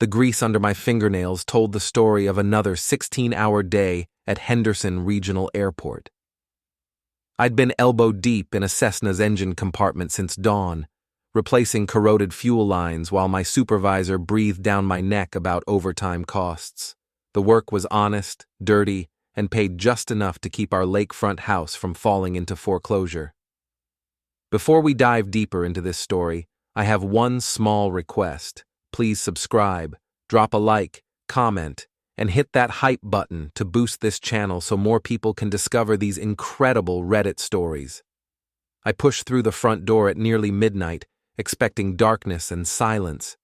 The grease under my fingernails told the story of another 16-hour day at Henderson Regional Airport. I'd been elbow-deep in a Cessna's engine compartment since dawn, replacing corroded fuel lines while my supervisor breathed down my neck about overtime costs. The work was honest, dirty, and paid just enough to keep our lakefront house from falling into foreclosure. Before we dive deeper into this story, I have one small request. Please subscribe, drop a like, comment, and hit that hype button to boost this channel so more people can discover these incredible Reddit stories. I pushed through the front door at nearly midnight, expecting darkness and silence.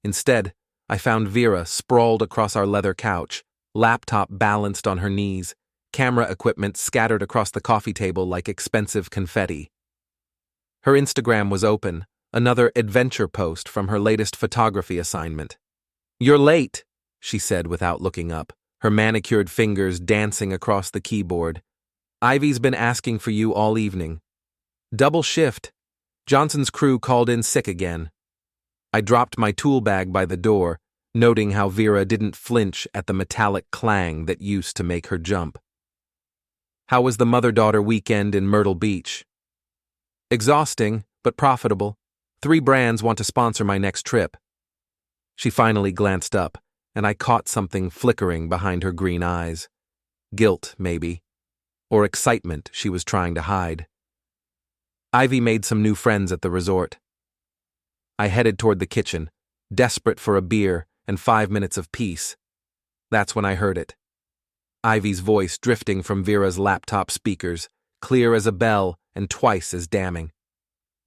Instead, I found Vera sprawled across our leather couch, laptop balanced on her knees, camera equipment scattered across the coffee table like expensive confetti. Her Instagram was open, another adventure post from her latest photography assignment. "You're late," she said without looking up, her manicured fingers dancing across the keyboard. "Ivy's been asking for you all evening." "Double shift. Johnson's crew called in sick again." I dropped my tool bag by the door, noting how Vera didn't flinch at the metallic clang that used to make her jump. "How was the mother-daughter weekend in Myrtle Beach?" "Exhausting, but profitable. 3 brands want to sponsor my next trip." She finally glanced up, and I caught something flickering behind her green eyes. Guilt, maybe. Or excitement she was trying to hide. "Ivy made some new friends at the resort." I headed toward the kitchen, desperate for a beer and 5 minutes of peace. That's when I heard it. Ivy's voice drifting from Vera's laptop speakers, clear as a bell and twice as damning.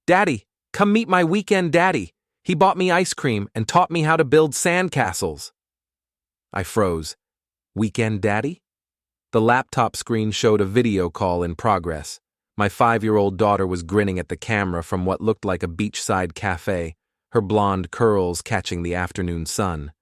"Daddy, come meet my weekend daddy. He bought me ice cream and taught me how to build sandcastles." I froze. Weekend daddy? The laptop screen showed a video call in progress. My 5-year-old daughter was grinning at the camera from what looked like a beachside cafe, her blonde curls catching the afternoon sun.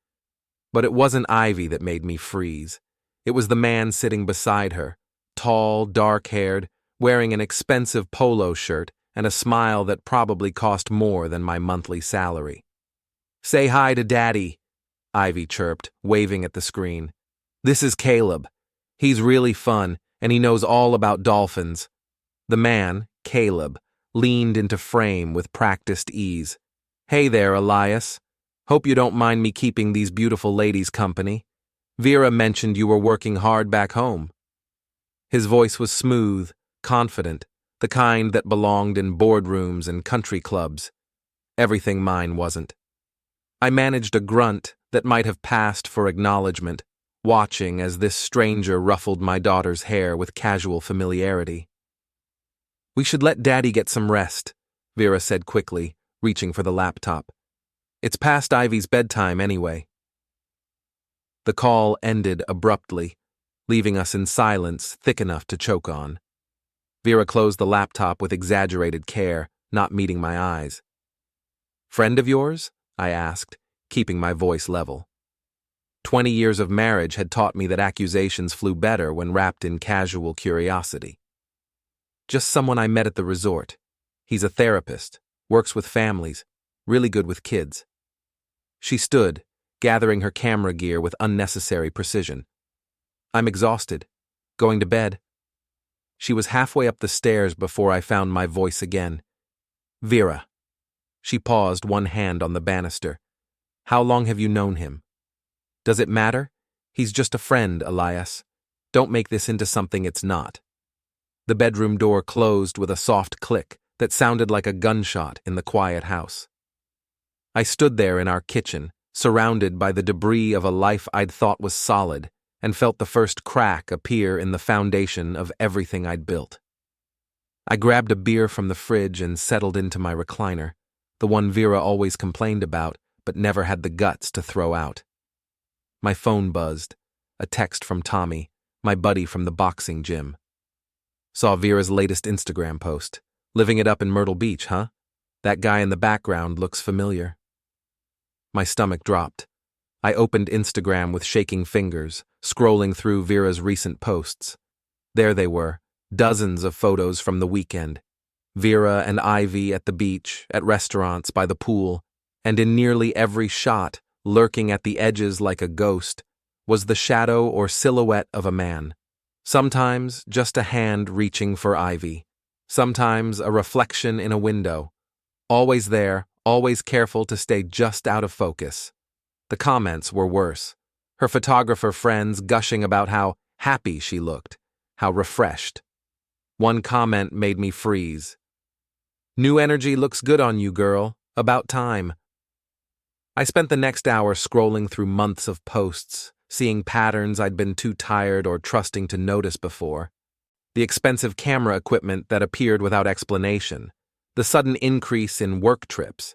But it wasn't Ivy that made me freeze. It was the man sitting beside her, tall, dark-haired, wearing an expensive polo shirt and a smile that probably cost more than my monthly salary. "Say hi to Daddy," Ivy chirped, waving at the screen. "This is Caleb. He's really fun, and he knows all about dolphins." The man, Caleb, leaned into frame with practiced ease. "Hey there, Elias. Hope you don't mind me keeping these beautiful ladies company. Vera mentioned you were working hard back home." His voice was smooth, confident, the kind that belonged in boardrooms and country clubs. Everything mine wasn't. I managed a grunt that might have passed for acknowledgement, watching as this stranger ruffled my daughter's hair with casual familiarity. "We should let Daddy get some rest," Vera said quickly, reaching for the laptop. "It's past Ivy's bedtime anyway." The call ended abruptly, leaving us in silence thick enough to choke on. Vera closed the laptop with exaggerated care, not meeting my eyes. "Friend of yours?" I asked, keeping my voice level. 20 years of marriage had taught me that accusations flew better when wrapped in casual curiosity. "Just someone I met at the resort. He's a therapist, works with families, really good with kids." She stood, gathering her camera gear with unnecessary precision. "I'm exhausted. Going to bed." She was halfway up the stairs before I found my voice again. "Vera." She paused, one hand on the banister. "How long have you known him?" "Does it matter? He's just a friend, Elias. Don't make this into something it's not." The bedroom door closed with a soft click that sounded like a gunshot in the quiet house. I stood there in our kitchen, surrounded by the debris of a life I'd thought was solid, and felt the first crack appear in the foundation of everything I'd built. I grabbed a beer from the fridge and settled into my recliner, the one Vera always complained about but never had the guts to throw out. My phone buzzed, a text from Tommy, my buddy from the boxing gym. "Saw Vera's latest Instagram post. Living it up in Myrtle Beach, huh? That guy in the background looks familiar." My stomach dropped. I opened Instagram with shaking fingers, scrolling through Vera's recent posts. There they were, dozens of photos from the weekend. Vera and Ivy at the beach, at restaurants, by the pool, and in nearly every shot, lurking at the edges like a ghost, was the shadow or silhouette of a man. Sometimes just a hand reaching for ivy. Sometimes a reflection in a window. Always there, always careful to stay just out of focus. The comments were worse. Her photographer friends gushing about how happy she looked, how refreshed. One comment made me freeze. "New energy looks good on you, girl. About time." I spent the next hour scrolling through months of posts, seeing patterns I'd been too tired or trusting to notice before. The expensive camera equipment that appeared without explanation, the sudden increase in work trips,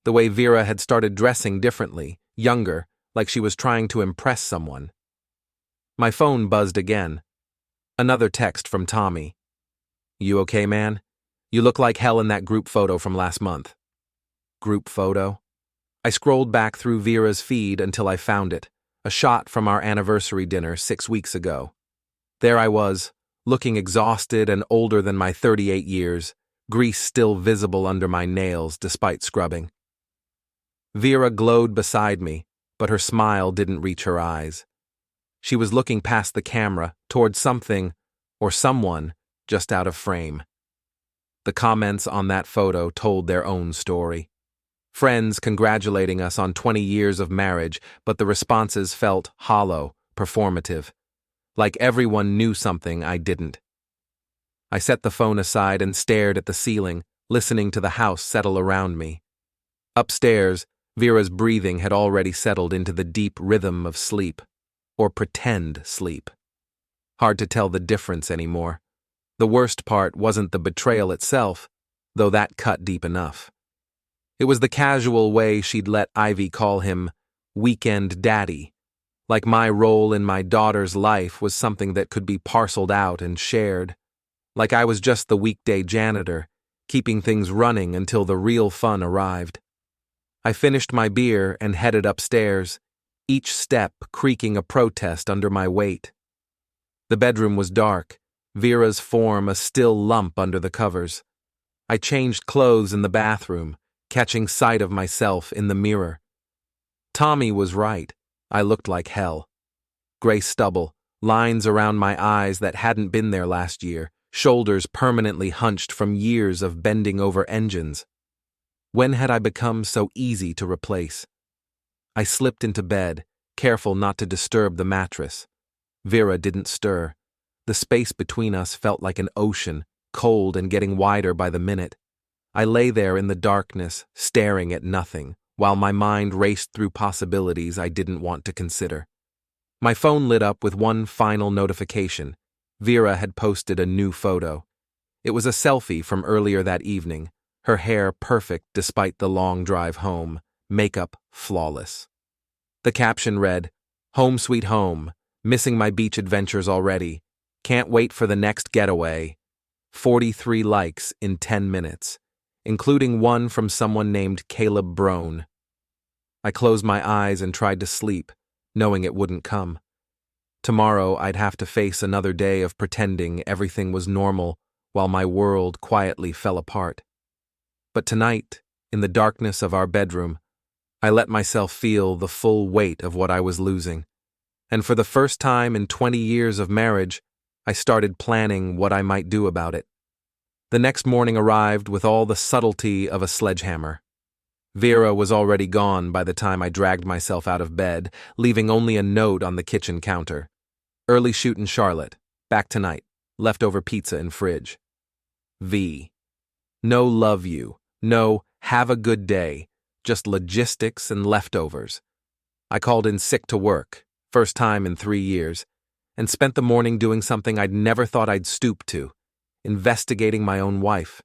the way Vera had started dressing differently, younger, like she was trying to impress someone. My phone buzzed again. Another text from Tommy. "You okay, man? You look like hell in that group photo from last month." Group photo? I scrolled back through Vera's feed until I found it, a shot from our anniversary dinner 6 weeks ago. There I was, looking exhausted and older than my 38 years, grease still visible under my nails despite scrubbing. Vera glowed beside me, but her smile didn't reach her eyes. She was looking past the camera, toward something, or someone, just out of frame. The comments on that photo told their own story. Friends congratulating us on 20 years of marriage, but the responses felt hollow, performative. Like everyone knew something I didn't. I set the phone aside and stared at the ceiling, listening to the house settle around me. Upstairs, Vera's breathing had already settled into the deep rhythm of sleep, or pretend sleep. Hard to tell the difference anymore. The worst part wasn't the betrayal itself, though that cut deep enough. It was the casual way she'd let Ivy call him weekend daddy, like my role in my daughter's life was something that could be parceled out and shared, like I was just the weekday janitor, keeping things running until the real fun arrived. I finished my beer and headed upstairs, each step creaking a protest under my weight. The bedroom was dark, Vera's form a still lump under the covers. I changed clothes in the bathroom, catching sight of myself in the mirror. Tommy was right. I looked like hell. Gray stubble, lines around my eyes that hadn't been there last year, shoulders permanently hunched from years of bending over engines. When had I become so easy to replace? I slipped into bed, careful not to disturb the mattress. Vera didn't stir. The space between us felt like an ocean, cold and getting wider by the minute. I lay there in the darkness, staring at nothing, while my mind raced through possibilities I didn't want to consider. My phone lit up with one final notification. Vera had posted a new photo. It was a selfie from earlier that evening, her hair perfect despite the long drive home, makeup flawless. The caption read, "Home sweet home, missing my beach adventures already. Can't wait for the next getaway." 43 likes in 10 minutes. Including one from someone named Caleb Brown. I closed my eyes and tried to sleep, knowing it wouldn't come. Tomorrow I'd have to face another day of pretending everything was normal while my world quietly fell apart. But tonight, in the darkness of our bedroom, I let myself feel the full weight of what I was losing. And for the first time in 20 years of marriage, I started planning what I might do about it. The next morning arrived with all the subtlety of a sledgehammer. Vera was already gone by the time I dragged myself out of bed, leaving only a note on the kitchen counter. "Early shoot in Charlotte. Back tonight. Leftover pizza in fridge." V. No love you. No have a good day. Just logistics and leftovers. I called in sick to work, first time in 3 years, and spent the morning doing something I'd never thought I'd stoop to. Investigating my own wife.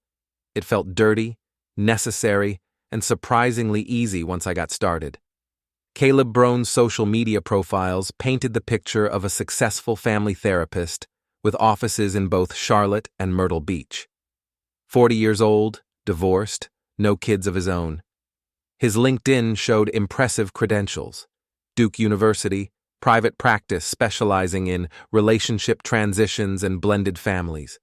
It felt dirty, necessary, and surprisingly easy once I got started. Caleb Brown's social media profiles painted the picture of a successful family therapist with offices in both Charlotte and Myrtle Beach. 40 years old, divorced, no kids of his own. His LinkedIn showed impressive credentials. Duke University, private practice specializing in relationship transitions and blended families.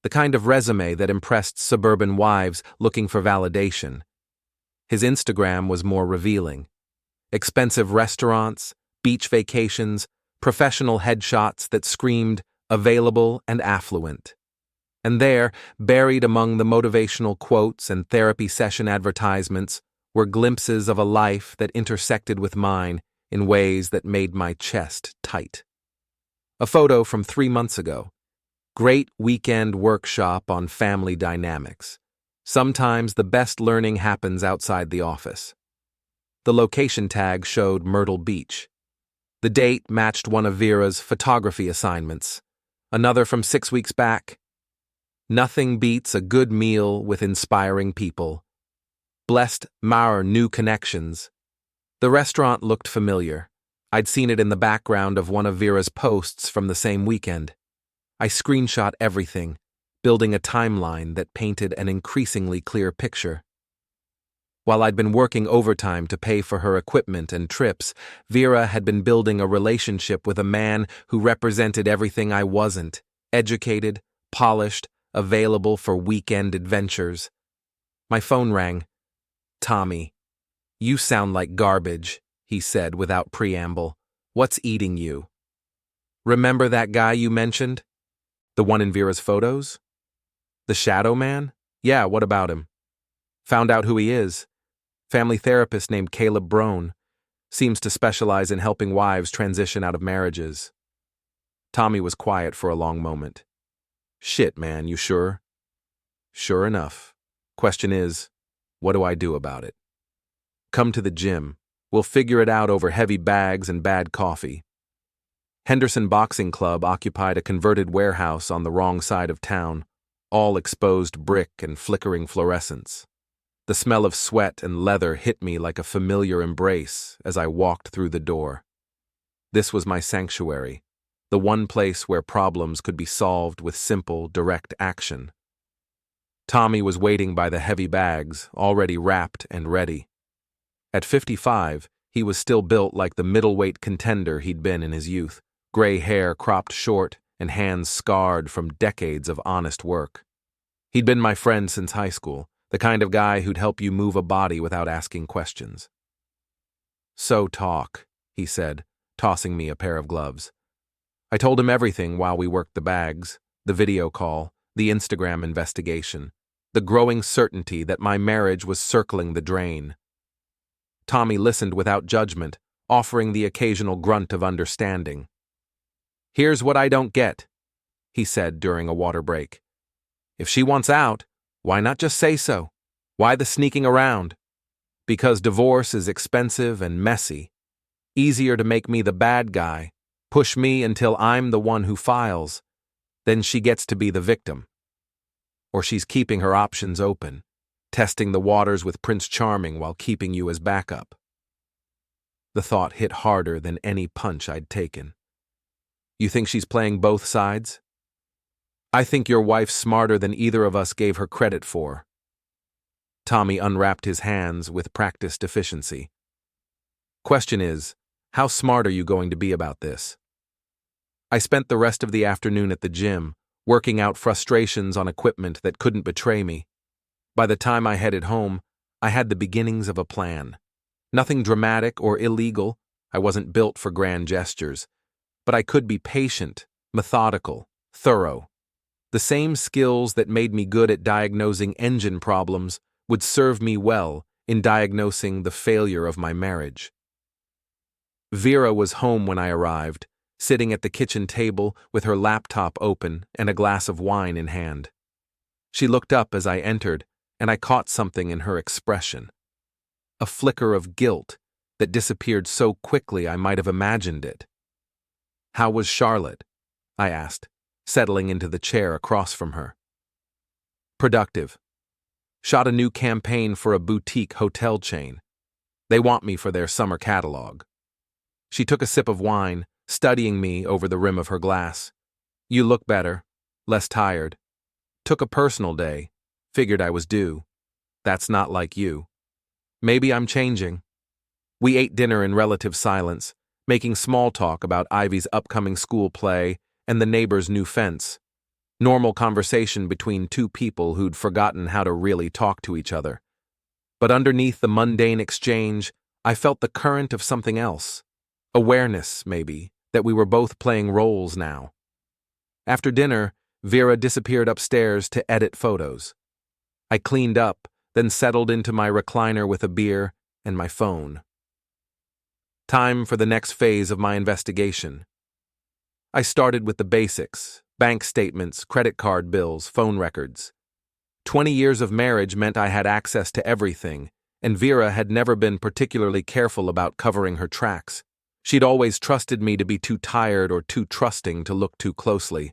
The kind of resume that impressed suburban wives looking for validation. His Instagram was more revealing. expensive restaurants, beach vacations, professional headshots that screamed available and affluent. And there, buried among the motivational quotes and therapy session advertisements, were glimpses of a life that intersected with mine in ways that made my chest tight. A photo from 3 months ago. Great weekend workshop on family dynamics. Sometimes the best learning happens outside the office. The location tag showed Myrtle Beach. The date matched one of Vera's photography assignments. Another from 6 weeks back. Nothing beats a good meal with inspiring people. Blessed our new connections. The restaurant looked familiar. I'd seen it in the background of one of Vera's posts from the same weekend. I screenshot everything, building a timeline that painted an increasingly clear picture. While I'd been working overtime to pay for her equipment and trips, Vera had been building a relationship with a man who represented everything I wasn't: educated, polished, available for weekend adventures. My phone rang. "Tommy, you sound like garbage," he said without preamble. "What's eating you?" "Remember that guy you mentioned? The one in Vera's photos? The shadow man? Yeah, what about him?" "Found out who he is. Family therapist named Caleb Brown. Seems to specialize in helping wives transition out of marriages." Tommy was quiet for a long moment. "Shit, man, you sure?" "Sure enough. Question is, what do I do about it?" "Come to the gym. We'll figure it out over heavy bags and bad coffee." Henderson Boxing Club occupied a converted warehouse on the wrong side of town, all exposed brick and flickering fluorescence. The smell of sweat and leather hit me like a familiar embrace as I walked through the door. This was my sanctuary, the one place where problems could be solved with simple, direct action. Tommy was waiting by the heavy bags, already wrapped and ready. At 55, he was still built like the middleweight contender he'd been in his youth, gray hair cropped short and hands scarred from decades of honest work. He'd been my friend since high school, the kind of guy who'd help you move a body without asking questions. "So talk," he said, tossing me a pair of gloves. I told him everything while we worked the bags, the video call, the Instagram investigation, the growing certainty that my marriage was circling the drain. Tommy listened without judgment, offering the occasional grunt of understanding. "Here's what I don't get," he said during a water break. "If she wants out, why not just say so? Why the sneaking around? Because divorce is expensive and messy. Easier to make me the bad guy, push me until I'm the one who files. Then she gets to be the victim. Or she's keeping her options open, testing the waters with Prince Charming while keeping you as backup." The thought hit harder than any punch I'd taken. "You think she's playing both sides?" "I think your wife's smarter than either of us gave her credit for." Tommy unwrapped his hands with practiced efficiency. "Question is, how smart are you going to be about this?" I spent the rest of the afternoon at the gym, working out frustrations on equipment that couldn't betray me. By the time I headed home, I had the beginnings of a plan. Nothing dramatic or illegal. I wasn't built for grand gestures. But I could be patient, methodical, thorough. The same skills that made me good at diagnosing engine problems would serve me well in diagnosing the failure of my marriage. Vera was home when I arrived, sitting at the kitchen table with her laptop open and a glass of wine in hand. She looked up as I entered, and I caught something in her expression. A flicker of guilt that disappeared so quickly I might have imagined it. "How was Charlotte?" I asked, settling into the chair across from her. "Productive. Shot a new campaign for a boutique hotel chain. They want me for their summer catalog." She took a sip of wine, studying me over the rim of her glass. "You look better, less tired. Took a personal day. Figured I was due. That's not like you. Maybe I'm changing." We ate dinner in relative silence, making small talk about Ivy's upcoming school play and the neighbor's new fence. Normal conversation between two people who'd forgotten how to really talk to each other. But underneath the mundane exchange, I felt the current of something else. Awareness, maybe, that we were both playing roles now. After dinner, Vera disappeared upstairs to edit photos. I cleaned up, then settled into my recliner with a beer and my phone. Time for the next phase of my investigation. I started with the basics: bank statements, credit card bills, phone records. 20 years of marriage meant I had access to everything, and Vera had never been particularly careful about covering her tracks. She'd always trusted me to be too tired or too trusting to look too closely.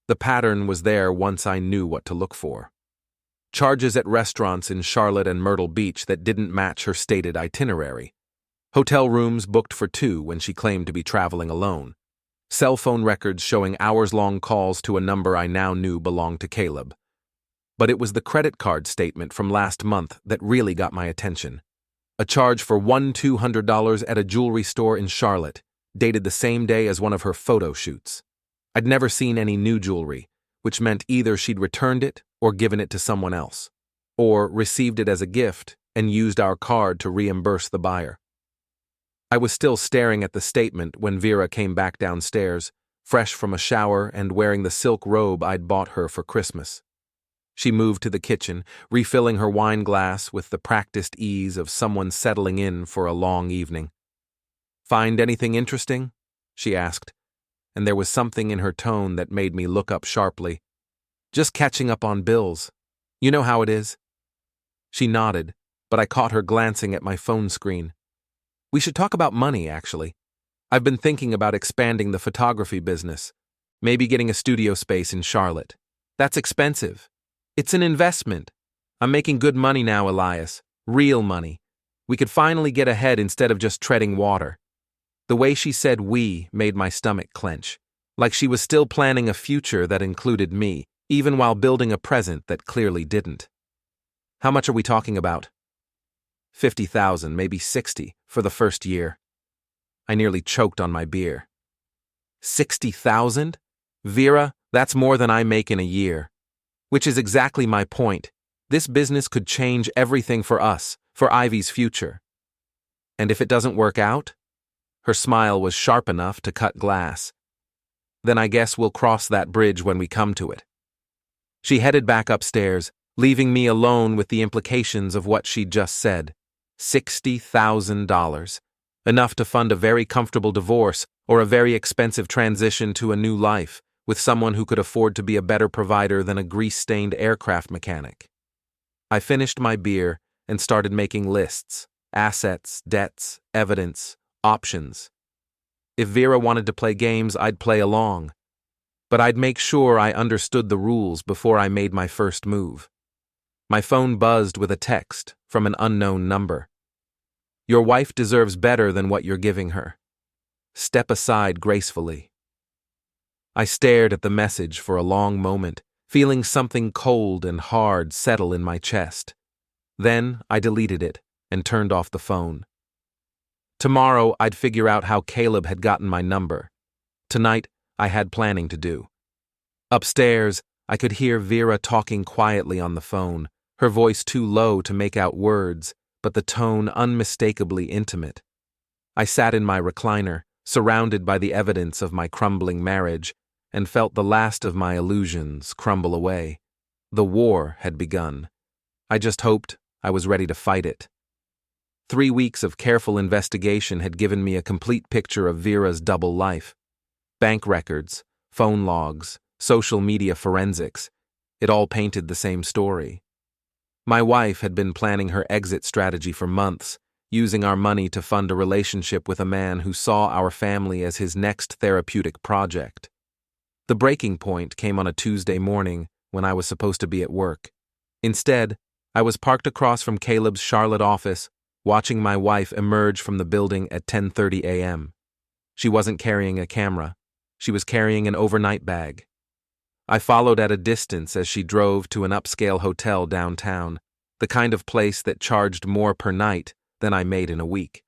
The pattern was there once I knew what to look for. Charges at restaurants in Charlotte and Myrtle Beach that didn't match her stated itinerary. Hotel rooms booked for two when she claimed to be traveling alone. Cell phone records showing hours-long calls to a number I now knew belonged to Caleb. But it was the credit card statement from last month that really got my attention. A charge for $200 at a jewelry store in Charlotte, dated the same day as one of her photo shoots. I'd never seen any new jewelry, which meant either she'd returned it or given it to someone else, or received it as a gift and used our card to reimburse the buyer. I was still staring at the statement when Vera came back downstairs, fresh from a shower and wearing the silk robe I'd bought her for Christmas. She moved to the kitchen, refilling her wine glass with the practiced ease of someone settling in for a long evening. "Find anything interesting?" she asked, and there was something in her tone that made me look up sharply. "Just catching up on bills. You know how it is." She nodded, but I caught her glancing at my phone screen. "We should talk about money, actually. I've been thinking about expanding the photography business, maybe getting a studio space in Charlotte. That's expensive. It's an investment. I'm making good money now, Elias. Real money. We could finally get ahead instead of just treading water." The way she said "we" made my stomach clench, like she was still planning a future that included me, even while building a present that clearly didn't. "How much are we talking about?" 50,000, maybe 60, for the first year. I nearly choked on my beer. 60,000? Vera, that's more than I make in a year. Which is exactly my point. This business could change everything for us, for Ivy's future. And if it doesn't work out? Her smile was sharp enough to cut glass. Then I guess we'll cross that bridge when we come to it. She headed back upstairs, leaving me alone with the implications of what she'd just said. $60,000. Enough to fund a very comfortable divorce or a very expensive transition to a new life, with someone who could afford to be a better provider than a grease-stained aircraft mechanic. I finished my beer and started making lists: assets, debts, evidence, options. If Vera wanted to play games, I'd play along. But I'd make sure I understood the rules before I made my first move. My phone buzzed with a text from an unknown number. "Your wife deserves better than what you're giving her. Step aside gracefully." I stared at the message for a long moment, feeling something cold and hard settle in my chest. Then I deleted it and turned off the phone. Tomorrow I'd figure out how Caleb had gotten my number. Tonight I had planning to do. Upstairs, I could hear Vera talking quietly on the phone, her voice too low to make out words, but the tone unmistakably intimate. I sat in my recliner, surrounded by the evidence of my crumbling marriage, and felt the last of my illusions crumble away. The war had begun. I just hoped I was ready to fight it. 3 weeks of careful investigation had given me a complete picture of Vera's double life. Bank records, phone logs, social media forensics. It all painted the same story. My wife had been planning her exit strategy for months, using our money to fund a relationship with a man who saw our family as his next therapeutic project. The breaking point came on a Tuesday morning when I was supposed to be at work. Instead, I was parked across from Caleb's Charlotte office, watching my wife emerge from the building at 10:30 a.m. She wasn't carrying a camera. She was carrying an overnight bag. I followed at a distance as she drove to an upscale hotel downtown, the kind of place that charged more per night than I made in a week.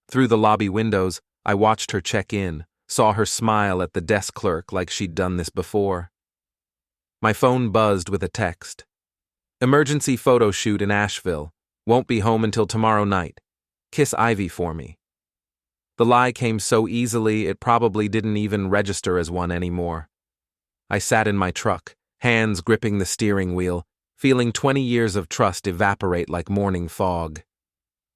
Through the lobby windows, I watched her check in, saw her smile at the desk clerk like she'd done this before. My phone buzzed with a text. "Emergency photo shoot in Asheville. Won't be home until tomorrow night. Kiss Ivy for me. The lie came so easily it probably didn't even register as one anymore. I sat in my truck, hands gripping the steering wheel, feeling 20 years of trust evaporate like morning fog.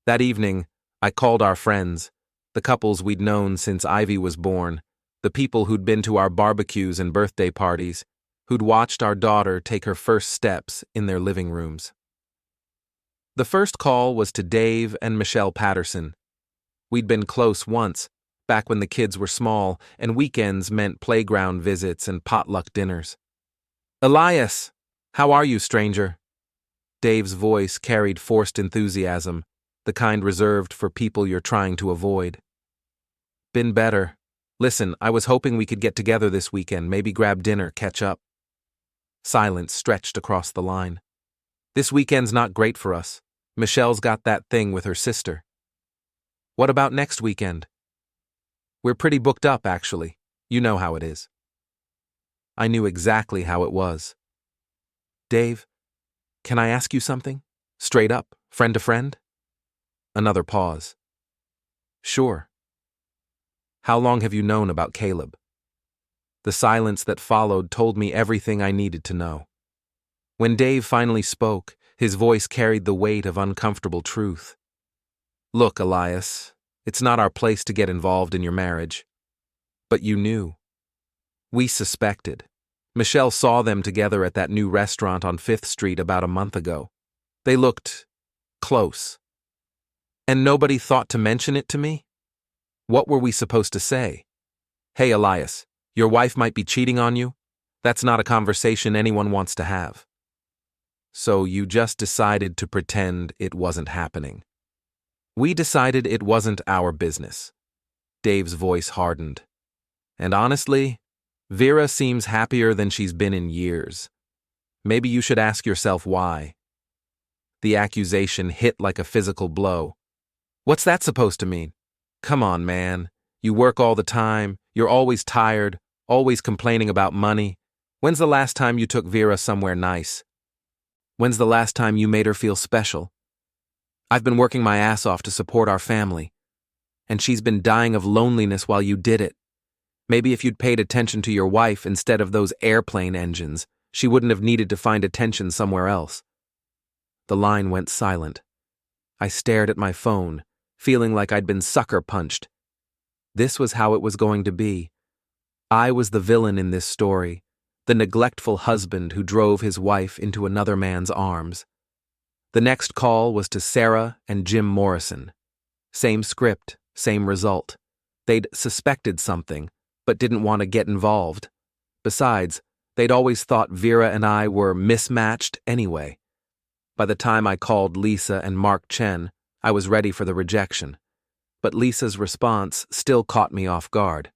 That evening, I called our friends, the couples we'd known since Ivy was born, the people who'd been to our barbecues and birthday parties, who'd watched our daughter take her first steps in their living rooms. The first call was to Dave and Michelle Patterson. We'd been close once, back when the kids were small and weekends meant playground visits and potluck dinners. "Elias, how are you, stranger?" Dave's voice carried forced enthusiasm, the kind reserved for people you're trying to avoid. "Been better. Listen, I was hoping we could get together this weekend, maybe grab dinner, catch up." Silence stretched across the line. "This weekend's not great for us. Michelle's got that thing with her sister." "What about next weekend?" "We're pretty booked up, actually. You know how it is." I knew exactly how it was. "Dave, can I ask you something? Straight up, friend to friend?" Another pause. "Sure." "How long have you known about Caleb?" The silence that followed told me everything I needed to know. When Dave finally spoke, his voice carried the weight of uncomfortable truth. "Look, Elias, it's not our place to get involved in your marriage. But you knew. We suspected. Michelle saw them together at that new restaurant on 5th Street about a month ago. They looked close. And nobody thought to mention it to me? What were we supposed to say? Hey, Elias, your wife might be cheating on you? That's not a conversation anyone wants to have." "So you just decided to pretend it wasn't happening." "We decided it wasn't our business." Dave's voice hardened. "And honestly, Vera seems happier than she's been in years. Maybe you should ask yourself why." The accusation hit like a physical blow. "What's that supposed to mean? Come on, man. You work all the time, you're always tired, always complaining about money. When's the last time you took Vera somewhere nice? When's the last time you made her feel special? I've been working my ass off to support our family, and she's been dying of loneliness while you did it. Maybe if you'd paid attention to your wife instead of those airplane engines, she wouldn't have needed to find attention somewhere else." The line went silent. I stared at my phone, feeling like I'd been sucker punched. This was how it was going to be. I was the villain in this story, the neglectful husband who drove his wife into another man's arms. The next call was to Sarah and Jim Morrison. Same script, same result. They'd suspected something, but didn't want to get involved. Besides, they'd always thought Vera and I were mismatched anyway. By the time I called Lisa and Mark Chen, I was ready for the rejection. But Lisa's response still caught me off guard.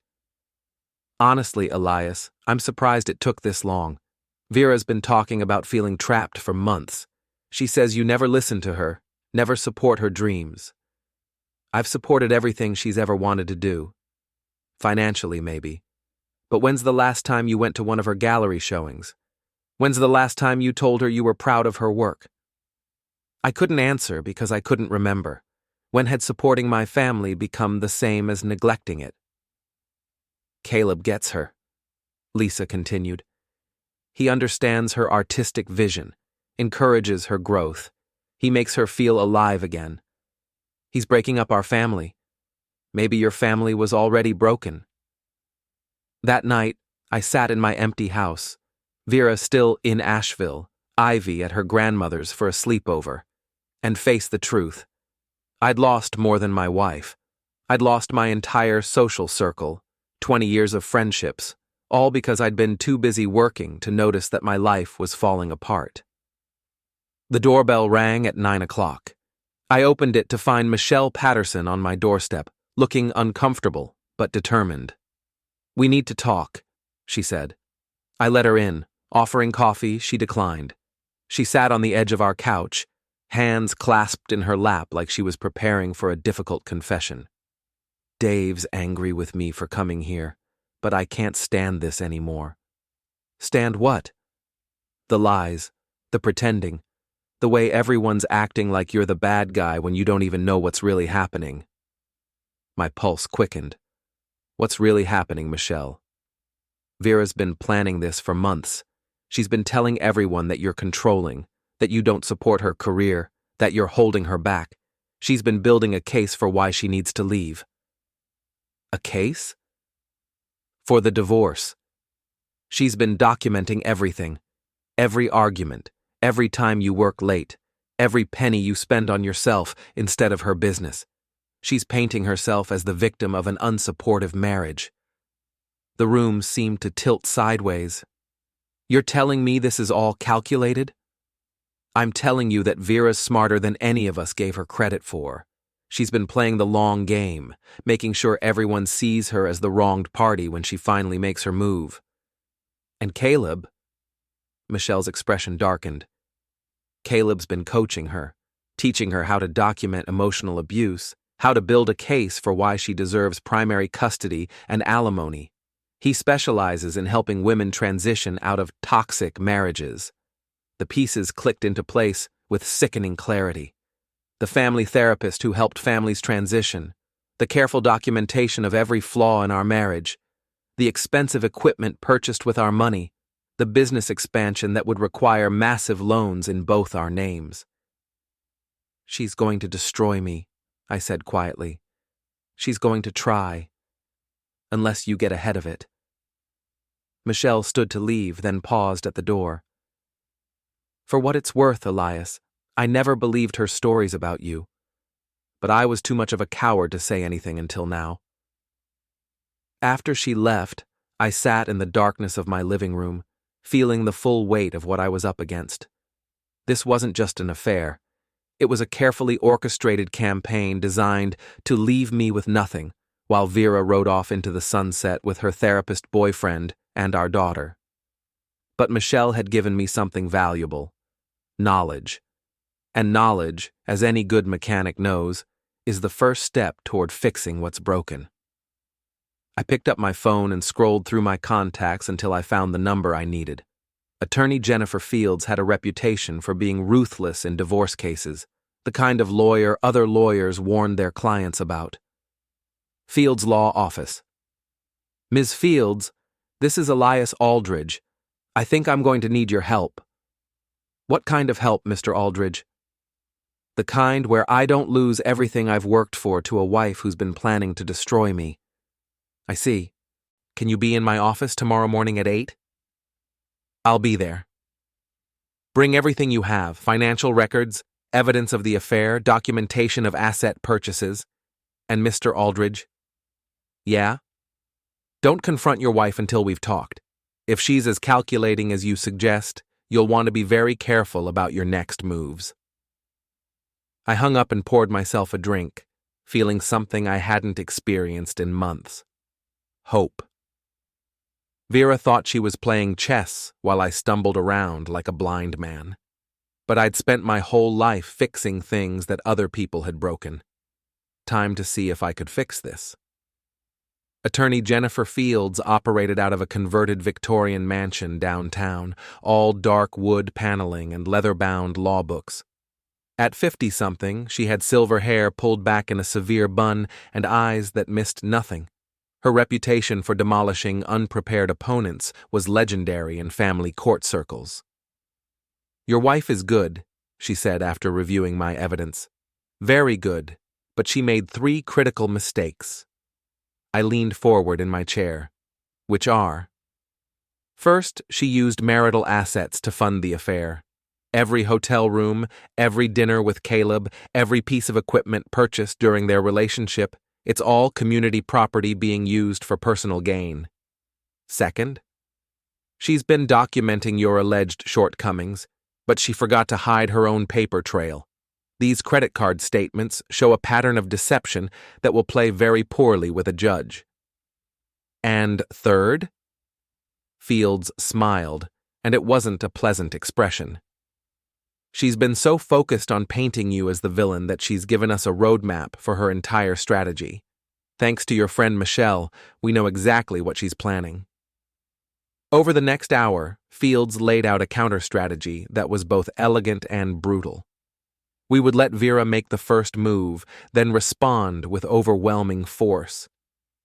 "Honestly, Elias, I'm surprised it took this long. Vera's been talking about feeling trapped for months. She says you never listen to her, never support her dreams." "I've supported everything she's ever wanted to do. Financially, maybe. But when's the last time you went to one of her gallery showings? When's the last time you told her you were proud of her work?" I couldn't answer because I couldn't remember. When had supporting my family become the same as neglecting it? "Caleb gets her," Lisa continued. "He understands her artistic vision, encourages her growth. He makes her feel alive again. He's breaking up our family. Maybe your family was already broken." That night, I sat in my empty house, Vera still in Asheville, Ivy at her grandmother's for a sleepover, and faced the truth. I'd lost more than my wife. I'd lost my entire social circle, 20 years of friendships, all because I'd been too busy working to notice that my life was falling apart. The doorbell rang at 9 o'clock. I opened it to find Michelle Patterson on my doorstep, looking uncomfortable but determined. "We need to talk," she said. I let her in. Offering coffee, she declined. She sat on the edge of our couch, hands clasped in her lap like she was preparing for a difficult confession. "Dave's angry with me for coming here, but I can't stand this anymore." "Stand what?" "The lies, the pretending, The way everyone's acting like you're the bad guy when you don't even know what's really happening. My pulse quickened. What's really happening, Michelle? Vera's been planning this for months. She's been telling everyone that you're controlling, that you don't support her career, that you're holding her back. She's been building a case for why she needs to leave. A case? For the divorce. She's been documenting everything. Every argument, every time you work late, every penny you spend on yourself instead of her business. She's painting herself as the victim of an unsupportive marriage. The room seemed to tilt sideways. You're telling me this is all calculated? I'm telling you that Vera's smarter than any of us gave her credit for. She's been playing the long game, making sure everyone sees her as the wronged party when she finally makes her move. And Caleb? Michelle's expression darkened. Caleb's been coaching her, teaching her how to document emotional abuse, how to build a case for why she deserves primary custody and alimony. He specializes in helping women transition out of toxic marriages. The pieces clicked into place with sickening clarity. The family therapist who helped families transition, the careful documentation of every flaw in our marriage, the expensive equipment purchased with our money, the business expansion that would require massive loans in both our names. She's going to destroy me, I said quietly. She's going to try. Unless you get ahead of it. Michelle stood to leave, then paused at the door. For what it's worth, Elias, I never believed her stories about you. But I was too much of a coward to say anything until now. After she left, I sat in the darkness of my living room, feeling the full weight of what I was up against. This wasn't just an affair. It was a carefully orchestrated campaign designed to leave me with nothing, while Vera rode off into the sunset with her therapist boyfriend and our daughter. But Michelle had given me something valuable: knowledge. And knowledge, as any good mechanic knows, is the first step toward fixing what's broken. I picked up my phone and scrolled through my contacts until I found the number I needed. Attorney Jennifer Fields had a reputation for being ruthless in divorce cases, the kind of lawyer other lawyers warned their clients about. Fields' Law Office. Ms. Fields, this is Elias Aldridge. I think I'm going to need your help. What kind of help, Mr. Aldridge? The kind where I don't lose everything I've worked for to a wife who's been planning to destroy me. I see. Can you be in my office tomorrow morning at 8? I'll be there. Bring everything you have: financial records, evidence of the affair, documentation of asset purchases. And Mr. Aldridge? Yeah? Don't confront your wife until we've talked. If she's as calculating as you suggest, you'll want to be very careful about your next moves. I hung up and poured myself a drink, feeling something I hadn't experienced in months. Hope. Vera thought she was playing chess while I stumbled around like a blind man. But I'd spent my whole life fixing things that other people had broken. Time to see if I could fix this. Attorney Jennifer Fields operated out of a converted Victorian mansion downtown, all dark wood paneling and leather-bound law books. At 50-something, she had silver hair pulled back in a severe bun and eyes that missed nothing. Her reputation for demolishing unprepared opponents was legendary in family court circles. Your wife is good, she said after reviewing my evidence. Very good, but she made 3 critical mistakes. I leaned forward in my chair. Which are? First, she used marital assets to fund the affair. Every hotel room, every dinner with Caleb, every piece of equipment purchased during their relationship, it's all community property being used for personal gain. Second, she's been documenting your alleged shortcomings, but she forgot to hide her own paper trail. These credit card statements show a pattern of deception that will play very poorly with a judge. And third? Fields smiled, and it wasn't a pleasant expression. She's been so focused on painting you as the villain that she's given us a roadmap for her entire strategy. Thanks to your friend Michelle, we know exactly what she's planning. Over the next hour, Fields laid out a counter-strategy that was both elegant and brutal. We would let Vera make the first move, then respond with overwhelming force.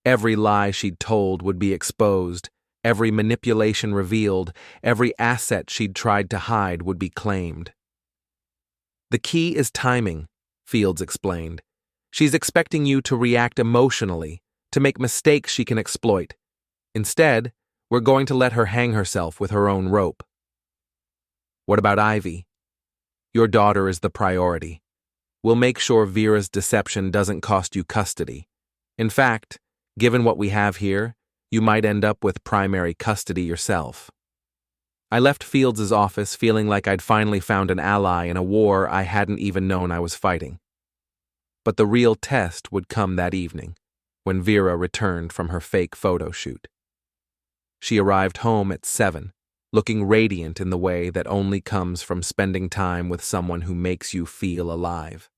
Every lie she'd told would be exposed, every manipulation revealed, every asset she'd tried to hide would be claimed. The key is timing, Fields explained. She's expecting you to react emotionally, to make mistakes she can exploit. Instead, we're going to let her hang herself with her own rope. What about Ivy? Your daughter is the priority. We'll make sure Vera's deception doesn't cost you custody. In fact, given what we have here, you might end up with primary custody yourself. I left Fields' office feeling like I'd finally found an ally in a war I hadn't even known I was fighting. But the real test would come that evening, when Vera returned from her fake photo shoot. She arrived home at 7, looking radiant in the way that only comes from spending time with someone who makes you feel alive.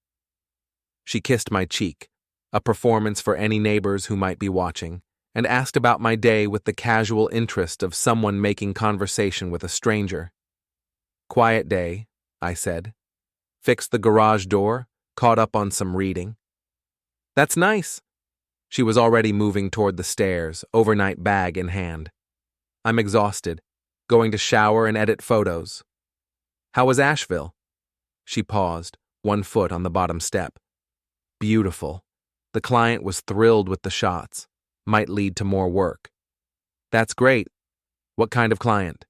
She kissed my cheek, a performance for any neighbors who might be watching, and asked about my day with the casual interest of someone making conversation with a stranger. Quiet day, I said. Fixed the garage door, caught up on some reading. That's nice. She was already moving toward the stairs, overnight bag in hand. I'm exhausted, going to shower and edit photos. How was Asheville? She paused, one foot on the bottom step. Beautiful. The client was thrilled with the shots. Might lead to more work. That's great. What kind of client?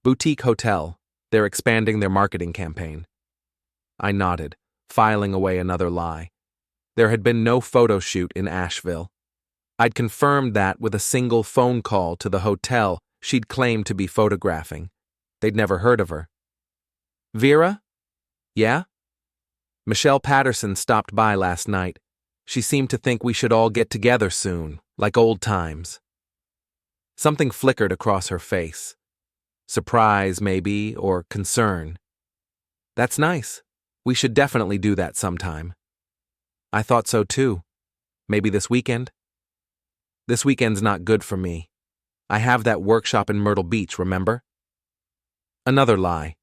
Boutique hotel. They're expanding their marketing campaign. I nodded, filing away another lie. There had been no photo shoot in Asheville. I'd confirmed that with a single phone call to the hotel she'd claimed to be photographing. They'd never heard of her. Vera? Yeah? Michelle Patterson stopped by last night. She seemed to think we should all get together soon, like old times. Something flickered across her face. Surprise, maybe, or concern. That's nice. We should definitely do that sometime. I thought so too. Maybe this weekend? This weekend's not good for me. I have that workshop in Myrtle Beach, remember? Another lie.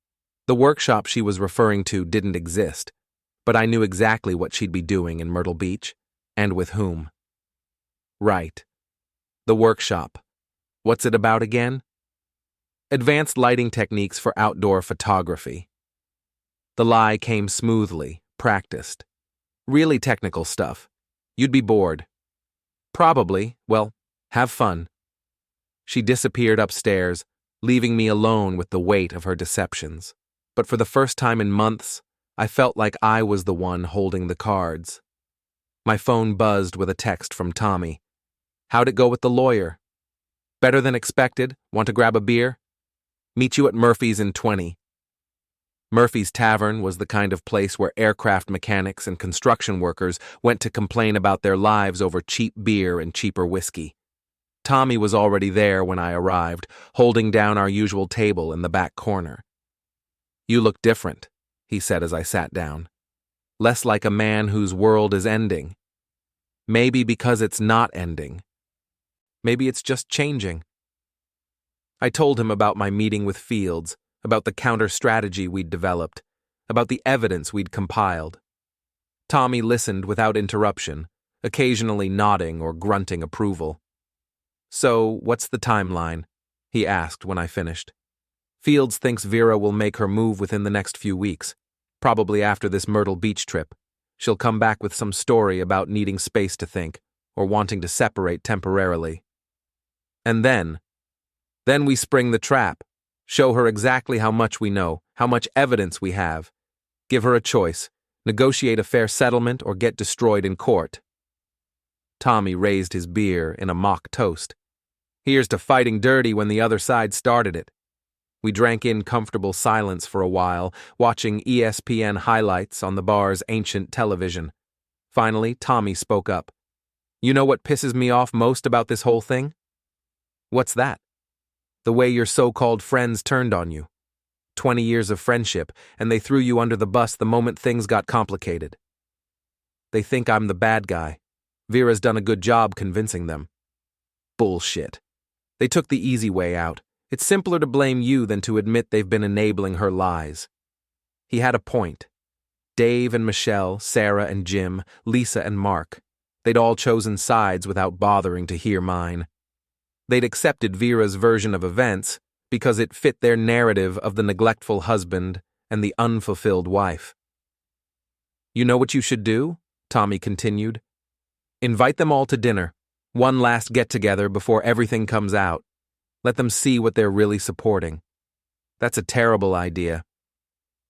The workshop she was referring to didn't exist, but I knew exactly what she'd be doing in Myrtle Beach, and with whom. Right. The workshop. What's it about again? Advanced lighting techniques for outdoor photography. The lie came smoothly, practiced. Really technical stuff. You'd be bored. Probably. Well, have fun. She disappeared upstairs, leaving me alone with the weight of her deceptions. But for the first time in months, I felt like I was the one holding the cards. My phone buzzed with a text from Tommy. How'd it go with the lawyer? Better than expected? Want to grab a beer? Meet you at Murphy's in 20. Murphy's Tavern was the kind of place where aircraft mechanics and construction workers went to complain about their lives over cheap beer and cheaper whiskey. Tommy was already there when I arrived, holding down our usual table in the back corner. You look different, he said as I sat down. Less like a man whose world is ending. Maybe because it's not ending. Maybe it's just changing. I told him about my meeting with Fields, about the counter-strategy we'd developed, about the evidence we'd compiled. Tommy listened without interruption, occasionally nodding or grunting approval. So, what's the timeline? He asked when I finished. Fields thinks Vera will make her move within the next few weeks, probably after this Myrtle Beach trip. She'll come back with some story about needing space to think, or wanting to separate temporarily. And then we spring the trap, show her exactly how much we know, how much evidence we have. Give her a choice, negotiate a fair settlement or get destroyed in court. Tommy raised his beer in a mock toast. Here's to fighting dirty when the other side started it. We drank in comfortable silence for a while, watching ESPN highlights on the bar's ancient television. Finally, Tommy spoke up. You know what pisses me off most about this whole thing? What's that? The way your so-called friends turned on you. 20 years of friendship, and they threw you under the bus the moment things got complicated. They think I'm the bad guy. Vera's done a good job convincing them. Bullshit. They took the easy way out, It's simpler to blame you than to admit they've been enabling her lies. He had a point. Dave and Michelle, Sarah and Jim, Lisa and Mark. They'd all chosen sides without bothering to hear mine. They'd accepted Vera's version of events because it fit their narrative of the neglectful husband and the unfulfilled wife. You know what you should do? Tommy continued. Invite them all to dinner. One last get-together before everything comes out. Let them see what they're really supporting. That's a terrible idea.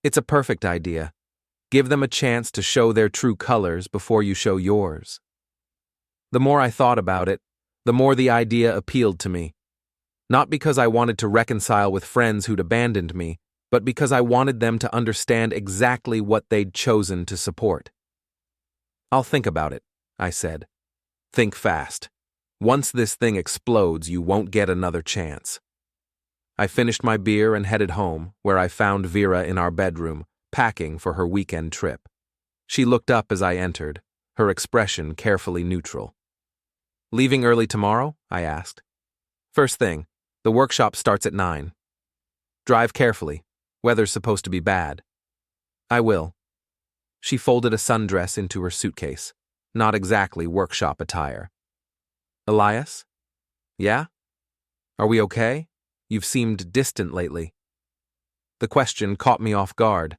It's a perfect idea. Give them a chance to show their true colors before you show yours. The more I thought about it, the more the idea appealed to me. Not because I wanted to reconcile with friends who'd abandoned me, but because I wanted them to understand exactly what they'd chosen to support. I'll think about it, I said. Think fast. Once this thing explodes, you won't get another chance. I finished my beer and headed home, where I found Vera in our bedroom, packing for her weekend trip. She looked up as I entered, her expression carefully neutral. Leaving early tomorrow? I asked. First thing, the workshop starts at 9. Drive carefully. Weather's supposed to be bad. I will. She folded a sundress into her suitcase, not exactly workshop attire. Elias? Yeah? Are we okay? You've seemed distant lately. The question caught me off guard.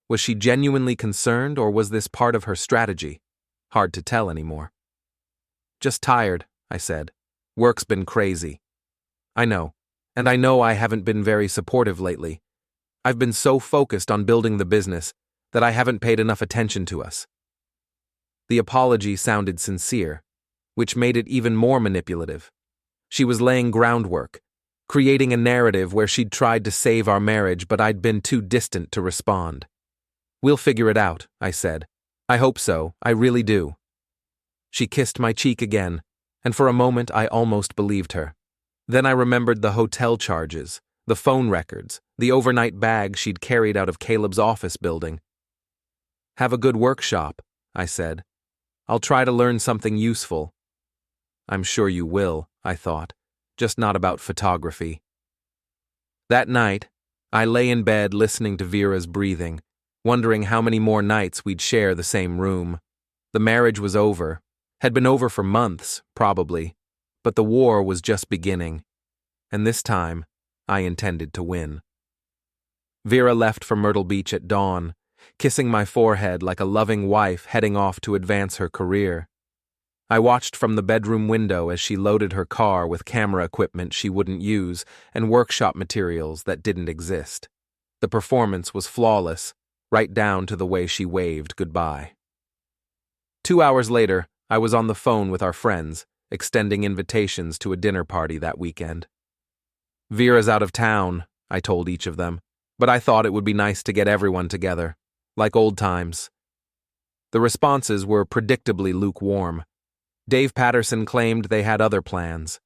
Was she genuinely concerned, or was this part of her strategy? Hard to tell anymore. Just tired, I said. Work's been crazy. I know, and I know I haven't been very supportive lately. I've been so focused on building the business that I haven't paid enough attention to us. The apology sounded sincere, which made it even more manipulative. She was laying groundwork, creating a narrative where she'd tried to save our marriage, but I'd been too distant to respond. We'll figure it out, I said. I hope so, I really do. She kissed my cheek again, and for a moment I almost believed her. Then I remembered the hotel charges, the phone records, the overnight bag she'd carried out of Caleb's office building. Have a good workshop, I said. I'll try to learn something useful. I'm sure you will, I thought, just not about photography. That night, I lay in bed listening to Vera's breathing, wondering how many more nights we'd share the same room. The marriage was over, had been over for months, probably, but the war was just beginning, and this time, I intended to win. Vera left for Myrtle Beach at dawn, kissing my forehead like a loving wife heading off to advance her career. I watched from the bedroom window as she loaded her car with camera equipment she wouldn't use and workshop materials that didn't exist. The performance was flawless, right down to the way she waved goodbye. 2 hours later, I was on the phone with our friends, extending invitations to a dinner party that weekend. Vera's out of town, I told each of them, but I thought it would be nice to get everyone together, like old times. The responses were predictably lukewarm. Dave Patterson claimed they had other plans.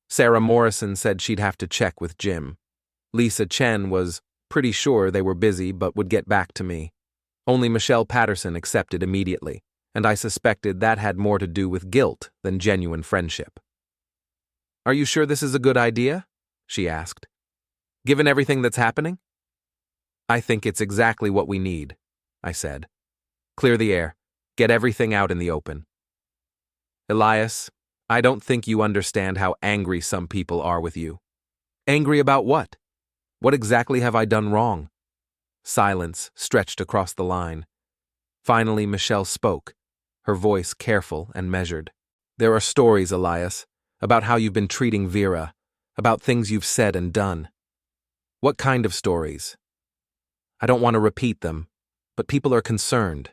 Sarah Morrison said she'd have to check with Jim. Lisa Chen was pretty sure they were busy but would get back to me. Only Michelle Patterson accepted immediately, and I suspected that had more to do with guilt than genuine friendship. Are you sure this is a good idea? She asked. Given everything that's happening? I think it's exactly what we need, I said. Clear the air. Get everything out in the open. Elias, I don't think you understand how angry some people are with you. Angry about what? What exactly have I done wrong? Silence stretched across the line. Finally, Michelle spoke, her voice careful and measured. There are stories, Elias, about how you've been treating Vera, about things you've said and done. What kind of stories? I don't want to repeat them, but people are concerned.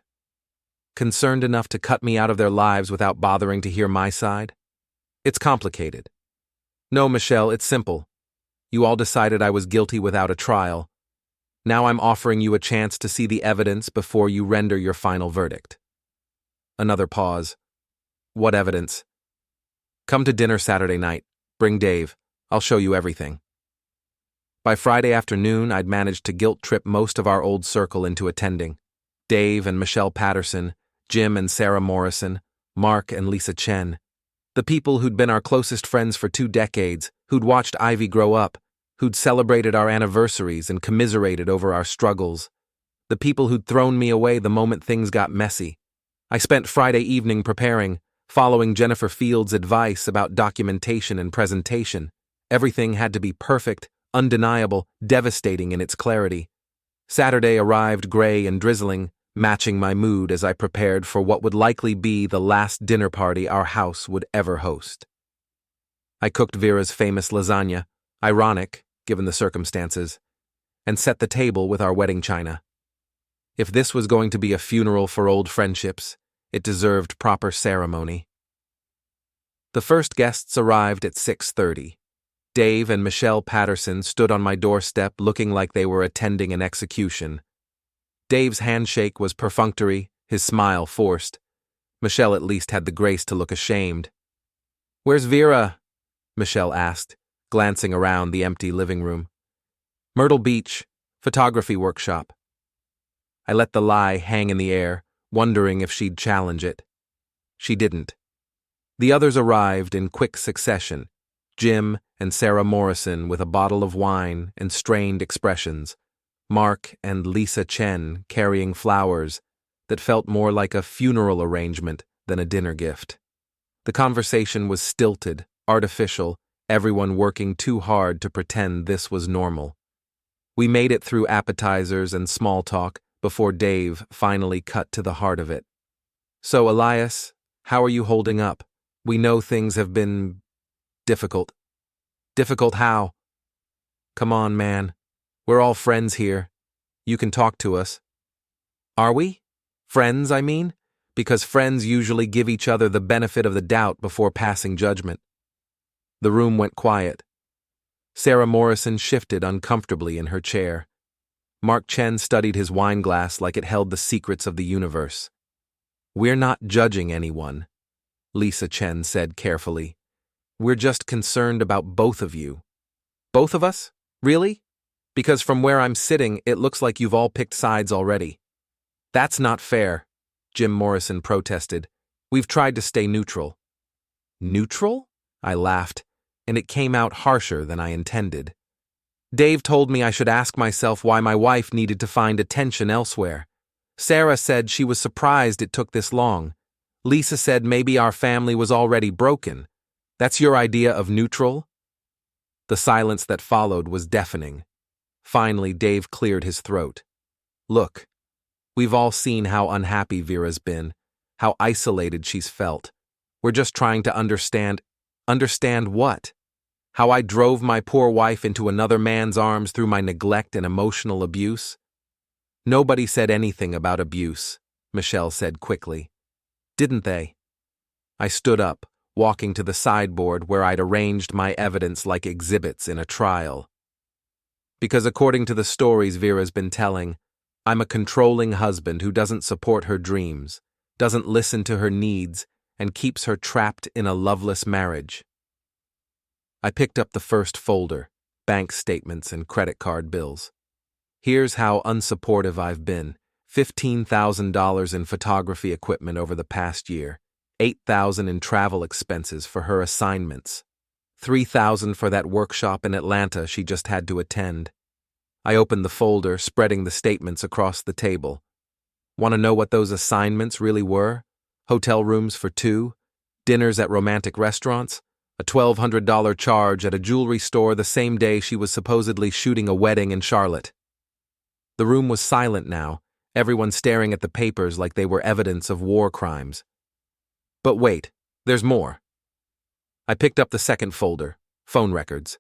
Concerned enough to cut me out of their lives without bothering to hear my side? It's complicated. No, Michelle, it's simple. You all decided I was guilty without a trial. Now I'm offering you a chance to see the evidence before you render your final verdict. Another pause. What evidence? Come to dinner Saturday night. Bring Dave. I'll show you everything. By Friday afternoon, I'd managed to guilt-trip most of our old circle into attending. Dave and Michelle Patterson, Jim and Sarah Morrison, Mark and Lisa Chen. The people who'd been our closest friends for 2 decades, who'd watched Ivy grow up, who'd celebrated our anniversaries and commiserated over our struggles, the people who'd thrown me away the moment things got messy. I spent Friday evening preparing, following Jennifer Field's advice about documentation and presentation. Everything had to be perfect, undeniable, devastating in its clarity. Saturday arrived gray and drizzling, matching my mood as I prepared for what would likely be the last dinner party our house would ever host. I cooked Vera's famous lasagna, ironic, given the circumstances, and set the table with our wedding china. If this was going to be a funeral for old friendships, it deserved proper ceremony. The first guests arrived at 6:30. Dave and Michelle Patterson stood on my doorstep looking like they were attending an execution. Dave's handshake was perfunctory, his smile forced. Michelle at least had the grace to look ashamed. "Where's Vera?" Michelle asked, glancing around the empty living room. "Myrtle Beach, photography workshop." I let the lie hang in the air, wondering if she'd challenge it. She didn't. The others arrived in quick succession, Jim and Sarah Morrison with a bottle of wine and strained expressions, Mark and Lisa Chen carrying flowers that felt more like a funeral arrangement than a dinner gift. The conversation was stilted, artificial, everyone working too hard to pretend this was normal. We made it through appetizers and small talk before Dave finally cut to the heart of it. "So, Elias, how are you holding up? We know things have been difficult." "Difficult how?" "Come on, man. We're all friends here. You can talk to us." "Are we? Friends, I mean? Because friends usually give each other the benefit of the doubt before passing judgment." The room went quiet. Sarah Morrison shifted uncomfortably in her chair. Mark Chen studied his wine glass like it held the secrets of the universe. "We're not judging anyone," Lisa Chen said carefully. "We're just concerned about both of you." "Both of us? Really? Because from where I'm sitting, it looks like you've all picked sides already." "That's not fair," Jim Morrison protested. "We've tried to stay neutral." "Neutral?" I laughed, and it came out harsher than I intended. Dave told me I should ask myself why my wife needed to find attention elsewhere. Sarah said she was surprised it took this long. Lisa said maybe our family was already broken. That's your idea of neutral? The silence that followed was deafening. Finally, Dave cleared his throat. "Look, we've all seen how unhappy Vera's been, how isolated she's felt. We're just trying to understand." "Understand what? How I drove my poor wife into another man's arms through my neglect and emotional abuse?" "Nobody said anything about abuse," Michelle said quickly. "Didn't they?" I stood up, walking to the sideboard where I'd arranged my evidence like exhibits in a trial. "Because according to the stories Vera's been telling, I'm a controlling husband who doesn't support her dreams, doesn't listen to her needs, and keeps her trapped in a loveless marriage." I picked up the first folder, bank statements and credit card bills. "Here's how unsupportive I've been. $15,000 in photography equipment over the past year, $8,000 in travel expenses for her assignments, $3,000 for that workshop in Atlanta she just had to attend." I opened the folder, spreading the statements across the table. Want to know what those assignments really were? Hotel rooms for two, dinners at romantic restaurants, a $1,200 charge at a jewelry store the same day she was supposedly shooting a wedding in Charlotte. The room was silent now, everyone staring at the papers like they were evidence of war crimes. But wait, there's more. I picked up the second folder, phone records.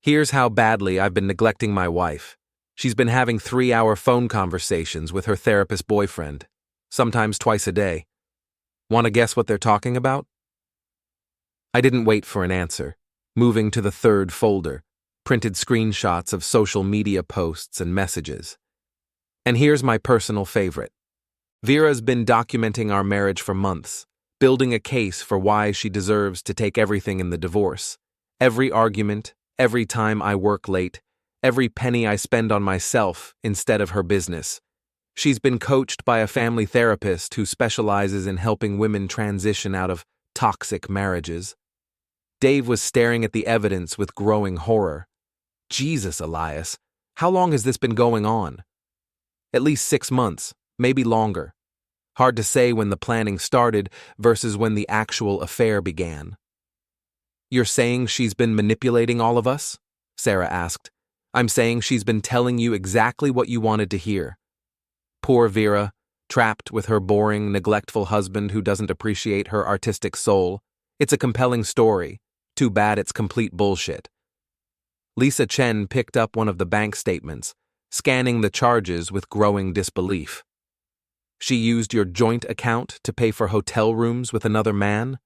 "Here's how badly I've been neglecting my wife. She's been having 3-hour phone conversations with her therapist boyfriend, sometimes twice a day. Want to guess what they're talking about?" I didn't wait for an answer, moving to the third folder, printed screenshots of social media posts and messages. And here's my personal favorite. Vera's been documenting our marriage for months, building a case for why she deserves to take everything in the divorce. Every argument, every time I work late, every penny I spend on myself instead of her business. She's been coached by a family therapist who specializes in helping women transition out of toxic marriages. Dave was staring at the evidence with growing horror. Jesus, Elias, how long has this been going on? At least 6 months, maybe longer. Hard to say when the planning started versus when the actual affair began. You're saying she's been manipulating all of us? Sarah asked. I'm saying she's been telling you exactly what you wanted to hear. Poor Vera, trapped with her boring, neglectful husband who doesn't appreciate her artistic soul. It's a compelling story. Too bad it's complete bullshit. Lisa Chen picked up one of the bank statements, scanning the charges with growing disbelief. She used your joint account to pay for hotel rooms with another man?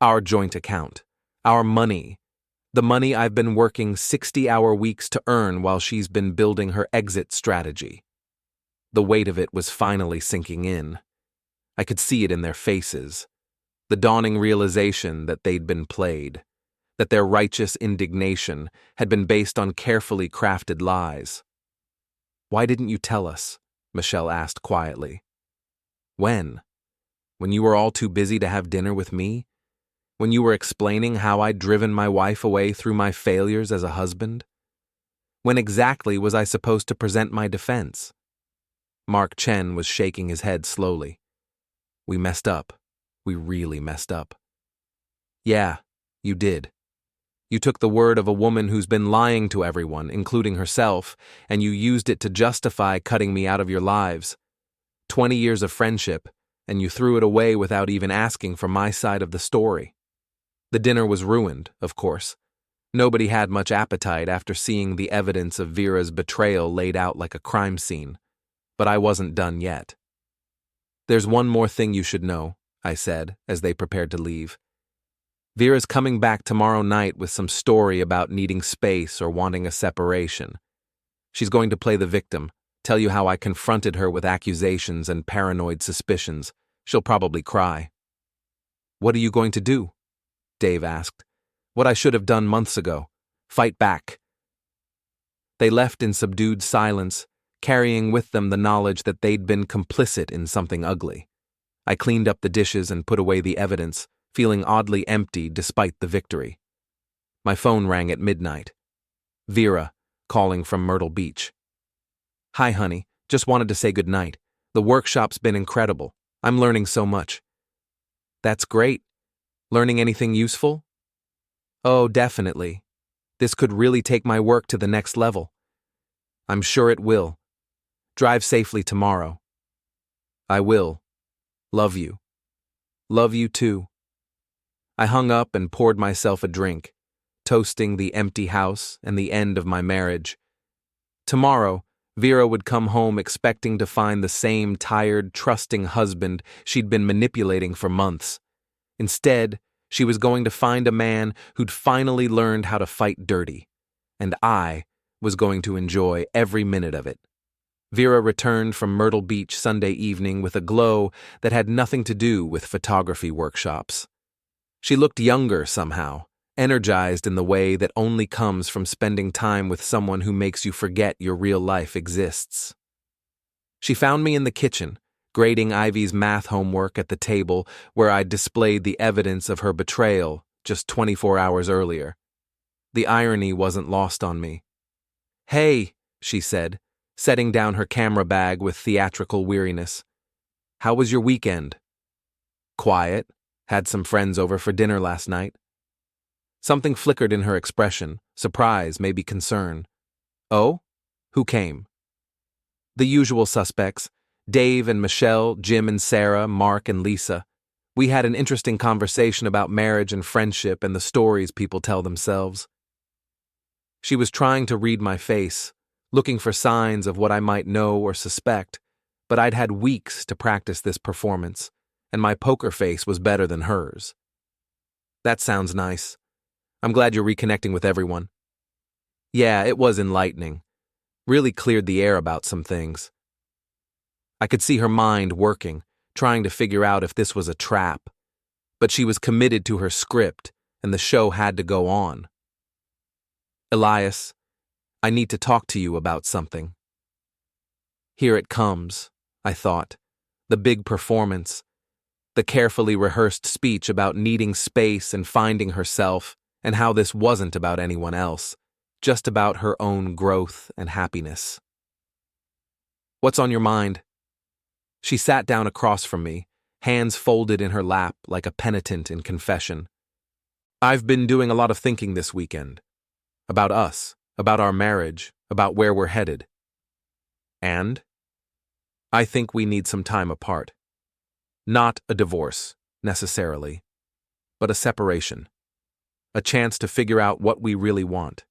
Our joint account. Our money. The money I've been working 60-hour weeks to earn while she's been building her exit strategy. The weight of it was finally sinking in. I could see it in their faces. The dawning realization that they'd been played. That their righteous indignation had been based on carefully crafted lies. Why didn't you tell us? Michelle asked quietly. When? When you were all too busy to have dinner with me? When you were explaining how I'd driven my wife away through my failures as a husband? When exactly was I supposed to present my defense? Mark Chen was shaking his head slowly. We messed up. We really messed up. Yeah, you did. You took the word of a woman who's been lying to everyone, including herself, and you used it to justify cutting me out of your lives. 20 years of friendship, and you threw it away without even asking for my side of the story. The dinner was ruined, of course. Nobody had much appetite after seeing the evidence of Vera's betrayal laid out like a crime scene. But I wasn't done yet. There's one more thing you should know, I said, as they prepared to leave. Vera's coming back tomorrow night with some story about needing space or wanting a separation. She's going to play the victim, tell you how I confronted her with accusations and paranoid suspicions. She'll probably cry. What are you going to do? Dave asked. What I should have done months ago. Fight back. They left in subdued silence, carrying with them the knowledge that they'd been complicit in something ugly. I cleaned up the dishes and put away the evidence, feeling oddly empty despite the victory. My phone rang at midnight. Vera, calling from Myrtle Beach. Hi, honey. Just wanted to say goodnight. The workshop's been incredible. I'm learning so much. That's great. Learning anything useful? Oh, definitely. This could really take my work to the next level. I'm sure it will. Drive safely tomorrow. I will. Love you. Love you too. I hung up and poured myself a drink, toasting the empty house and the end of my marriage. Tomorrow, Vera would come home expecting to find the same tired, trusting husband she'd been manipulating for months. Instead, she was going to find a man who'd finally learned how to fight dirty, and I was going to enjoy every minute of it. Vera returned from Myrtle Beach Sunday evening with a glow that had nothing to do with photography workshops. She looked younger somehow, energized in the way that only comes from spending time with someone who makes you forget your real life exists. She found me in the kitchen, grading Ivy's math homework at the table where I'd displayed the evidence of her betrayal just 24 hours earlier. The irony wasn't lost on me. Hey, she said, setting down her camera bag with theatrical weariness. How was your weekend? Quiet. Had some friends over for dinner last night. Something flickered in her expression, surprise, maybe concern. Oh? Who came? The usual suspects. Dave and Michelle, Jim and Sarah, Mark and Lisa. We had an interesting conversation about marriage and friendship and the stories people tell themselves. She was trying to read my face, looking for signs of what I might know or suspect, but I'd had weeks to practice this performance, and my poker face was better than hers. That sounds nice. I'm glad you're reconnecting with everyone. Yeah, it was enlightening. Really cleared the air about some things. I could see her mind working, trying to figure out if this was a trap. But she was committed to her script, and the show had to go on. Elias, I need to talk to you about something. Here it comes, I thought. The big performance. The carefully rehearsed speech about needing space and finding herself, and how this wasn't about anyone else, just about her own growth and happiness. "What's on your mind?" She sat down across from me, hands folded in her lap like a penitent in confession. "I've been doing a lot of thinking this weekend. About us, about our marriage, about where we're headed. And I think we need some time apart. Not a divorce, necessarily, but a separation. A chance to figure out what we really want."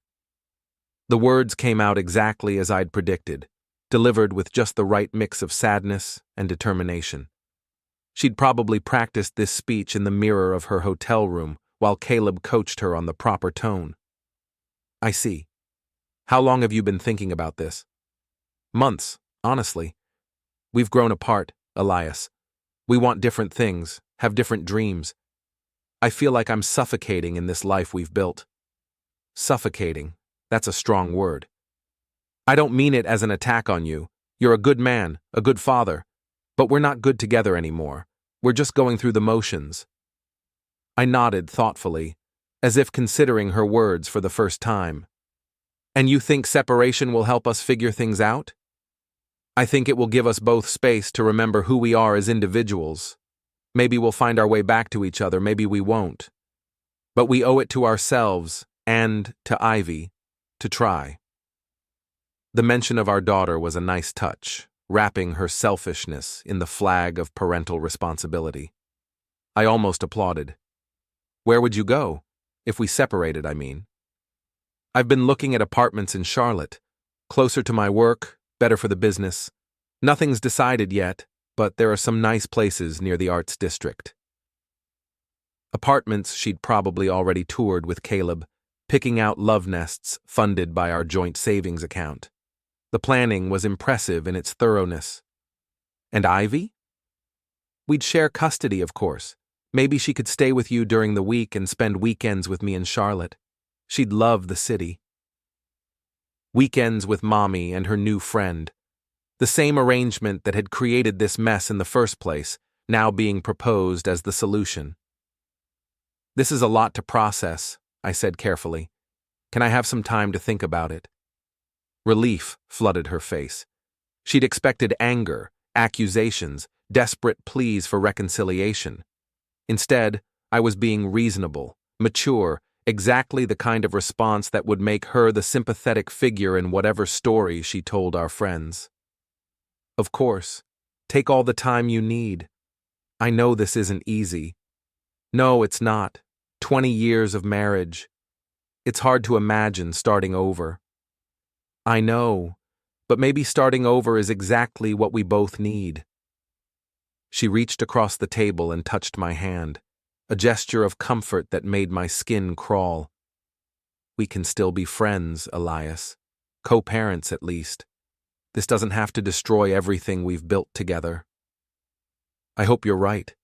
The words came out exactly as I'd predicted, delivered with just the right mix of sadness and determination. She'd probably practiced this speech in the mirror of her hotel room while Caleb coached her on the proper tone. "I see. How long have you been thinking about this?" "Months, honestly. We've grown apart, Elias. We want different things, have different dreams. I feel like I'm suffocating in this life we've built." Suffocating, that's a strong word. "I don't mean it as an attack on you. You're a good man, a good father. But we're not good together anymore. We're just going through the motions." I nodded thoughtfully, as if considering her words for the first time. "And you think separation will help us figure things out?" "I think it will give us both space to remember who we are as individuals. Maybe we'll find our way back to each other, maybe we won't. But we owe it to ourselves and to Ivy to try." The mention of our daughter was a nice touch, wrapping her selfishness in the flag of parental responsibility. I almost applauded. "Where would you go? If we separated, I mean." "I've been looking at apartments in Charlotte. Closer to my work, better for the business. Nothing's decided yet, but there are some nice places near the Arts District." Apartments she'd probably already toured with Caleb, picking out love nests funded by our joint savings account. The planning was impressive in its thoroughness. "And Ivy?" "We'd share custody, of course. Maybe she could stay with you during the week and spend weekends with me in Charlotte. She'd love the city." Weekends with Mommy and her new friend. The same arrangement that had created this mess in the first place, now being proposed as the solution. "This is a lot to process," I said carefully. "Can I have some time to think about it?" Relief flooded her face. She'd expected anger, accusations, desperate pleas for reconciliation. Instead, I was being reasonable, mature, exactly the kind of response that would make her the sympathetic figure in whatever story she told our friends. "Of course. Take all the time you need. I know this isn't easy. No, it's not. 20 years of marriage. It's hard to imagine starting over." "I know, but maybe starting over is exactly what we both need." She reached across the table and touched my hand, a gesture of comfort that made my skin crawl. "We can still be friends, Elias. Co-parents, at least. This doesn't have to destroy everything we've built together." "I hope you're right."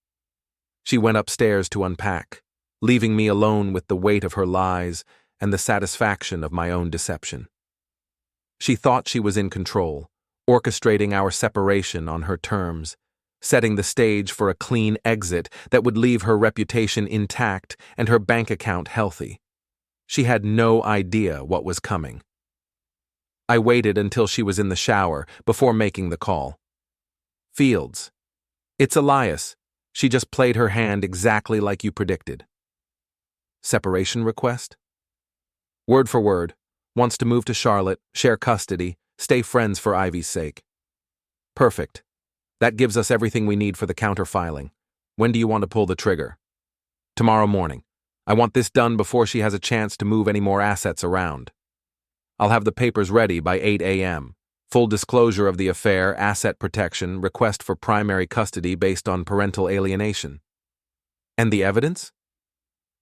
She went upstairs to unpack, leaving me alone with the weight of her lies and the satisfaction of my own deception. She thought she was in control, orchestrating our separation on her terms, setting the stage for a clean exit that would leave her reputation intact and her bank account healthy. She had no idea what was coming. I waited until she was in the shower before making the call. "Fields. It's Elias. She just played her hand exactly like you predicted." "Separation request?" "Word for word. Wants to move to Charlotte, share custody, stay friends for Ivy's sake." "Perfect. That gives us everything we need for the counter-filing. When do you want to pull the trigger?" "Tomorrow morning. I want this done before she has a chance to move any more assets around. I'll have the papers ready by 8 a.m. Full disclosure of the affair, asset protection, request for primary custody based on parental alienation." "And the evidence?"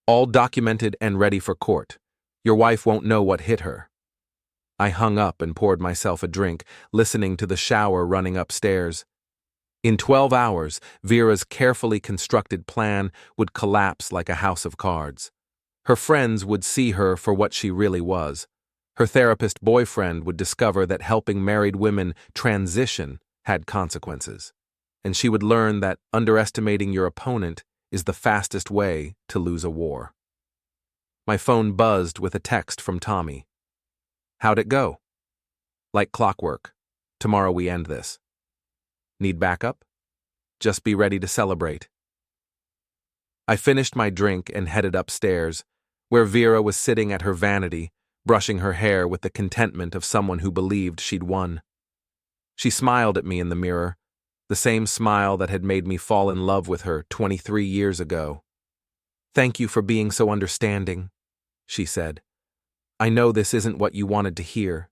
"All documented and ready for court. Your wife won't know what hit her." I hung up and poured myself a drink, listening to the shower running upstairs. In 12 hours, Vera's carefully constructed plan would collapse like a house of cards. Her friends would see her for what she really was. Her therapist boyfriend would discover that helping married women transition had consequences. And she would learn that underestimating your opponent is the fastest way to lose a war. My phone buzzed with a text from Tommy. How'd it go? Like clockwork. Tomorrow we end this. Need backup? Just be ready to celebrate. I finished my drink and headed upstairs, where Vera was sitting at her vanity, brushing her hair with the contentment of someone who believed she'd won. She smiled at me in the mirror, the same smile that had made me fall in love with her 23 years ago. "Thank you for being so understanding," she said. "I know this isn't what you wanted to hear.